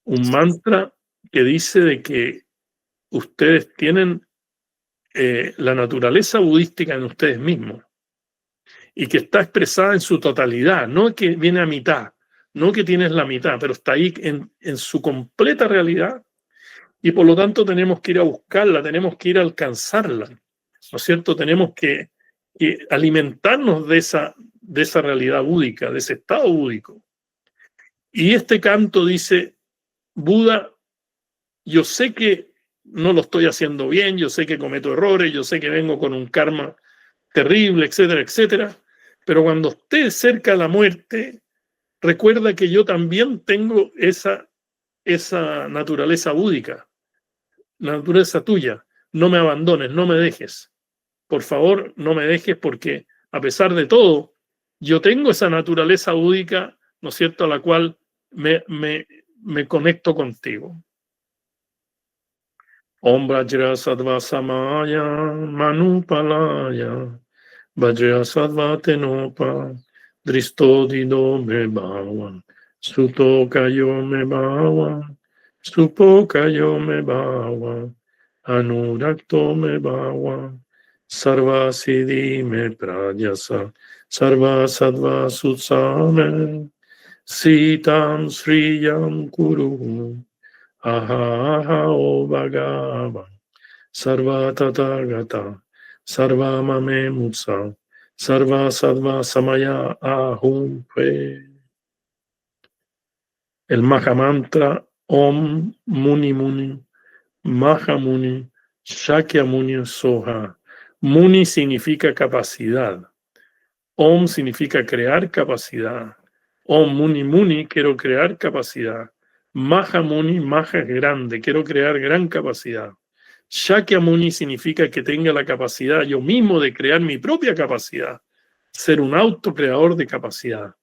un mantra que dice de que ustedes tienen la naturaleza budística en ustedes mismos y que está expresada en su totalidad, no que viene a mitad, no que tienes la mitad, pero está ahí en su completa realidad y por lo tanto tenemos que ir a buscarla, tenemos que ir a alcanzarla, ¿no es cierto? Tenemos que alimentarnos de esa realidad búdica, de ese estado búdico. Y este canto dice, Buda, yo sé que no lo estoy haciendo bien, yo sé que cometo errores, yo sé que vengo con un karma terrible, etcétera, etcétera, pero cuando esté cerca de la muerte, recuerda que yo también tengo esa naturaleza búdica, la naturaleza tuya. No me abandones, no me dejes. Por favor, no me dejes porque a pesar de todo, yo tengo esa naturaleza búdica, ¿no es cierto?, a la cual me conecto contigo. Om Vajrasattva Samaya Manupalaya Vajrasattva Tenopa Dristodido Me Bhava Suto Kayo Me Bhava Supo Kayo Me Bhava Anurakto Me Bhava Sarva Siddhi Me Prajasa Sarva Sattva Sutsame Sitam Sriyam Kuru Aha O Bhagava Sarva Tathagata Sarva Mame Mutsa Sarva Sattva Samaya Ahum Pe. El Maha Mantra Om Muni Muni Maha Muni Shakya Muni Soha. Muni significa capacidad. Om significa crear capacidad. Om Muni Muni, quiero crear capacidad. Maha Muni, Maha es grande, quiero crear gran capacidad. Shakyamuni significa que tenga la capacidad yo mismo de crear mi propia capacidad, ser un autocreador de capacidad.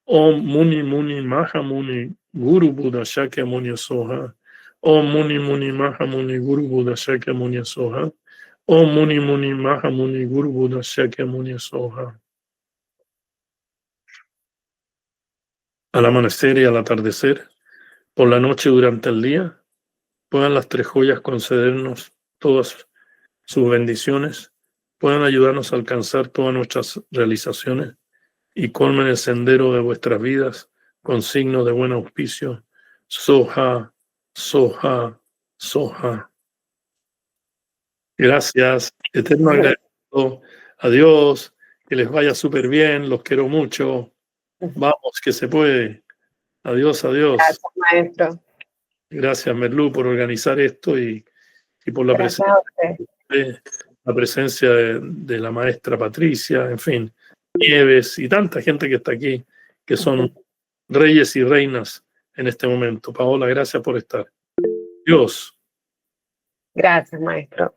Om Muni Muni Maha Muni Guru Buddha Shakyamuni Soha. Om Muni Muni Maha Muni Guru Buddha Shakyamuni Soha. Om Muni Muni Maha Muni Guru Buddha Shakyamuni Soha. Al amanecer y al atardecer, por la noche durante el día, puedan las tres joyas concedernos todas sus bendiciones, puedan ayudarnos a alcanzar todas nuestras realizaciones y colmen el sendero de vuestras vidas con signos de buen auspicio. Soha, Soha, Soha. Gracias, eterno agradecido. Adiós, que les vaya súper bien, los quiero mucho. Vamos, que se puede. Adiós, adiós.
Gracias, maestro.
Gracias, Merlú, por organizar esto y por la
Gracias a usted.
la presencia de la maestra Patricia, en fin, Nieves y tanta gente que está aquí, que son reyes y reinas en este momento. Paola, gracias por estar. Dios.
Gracias, maestro.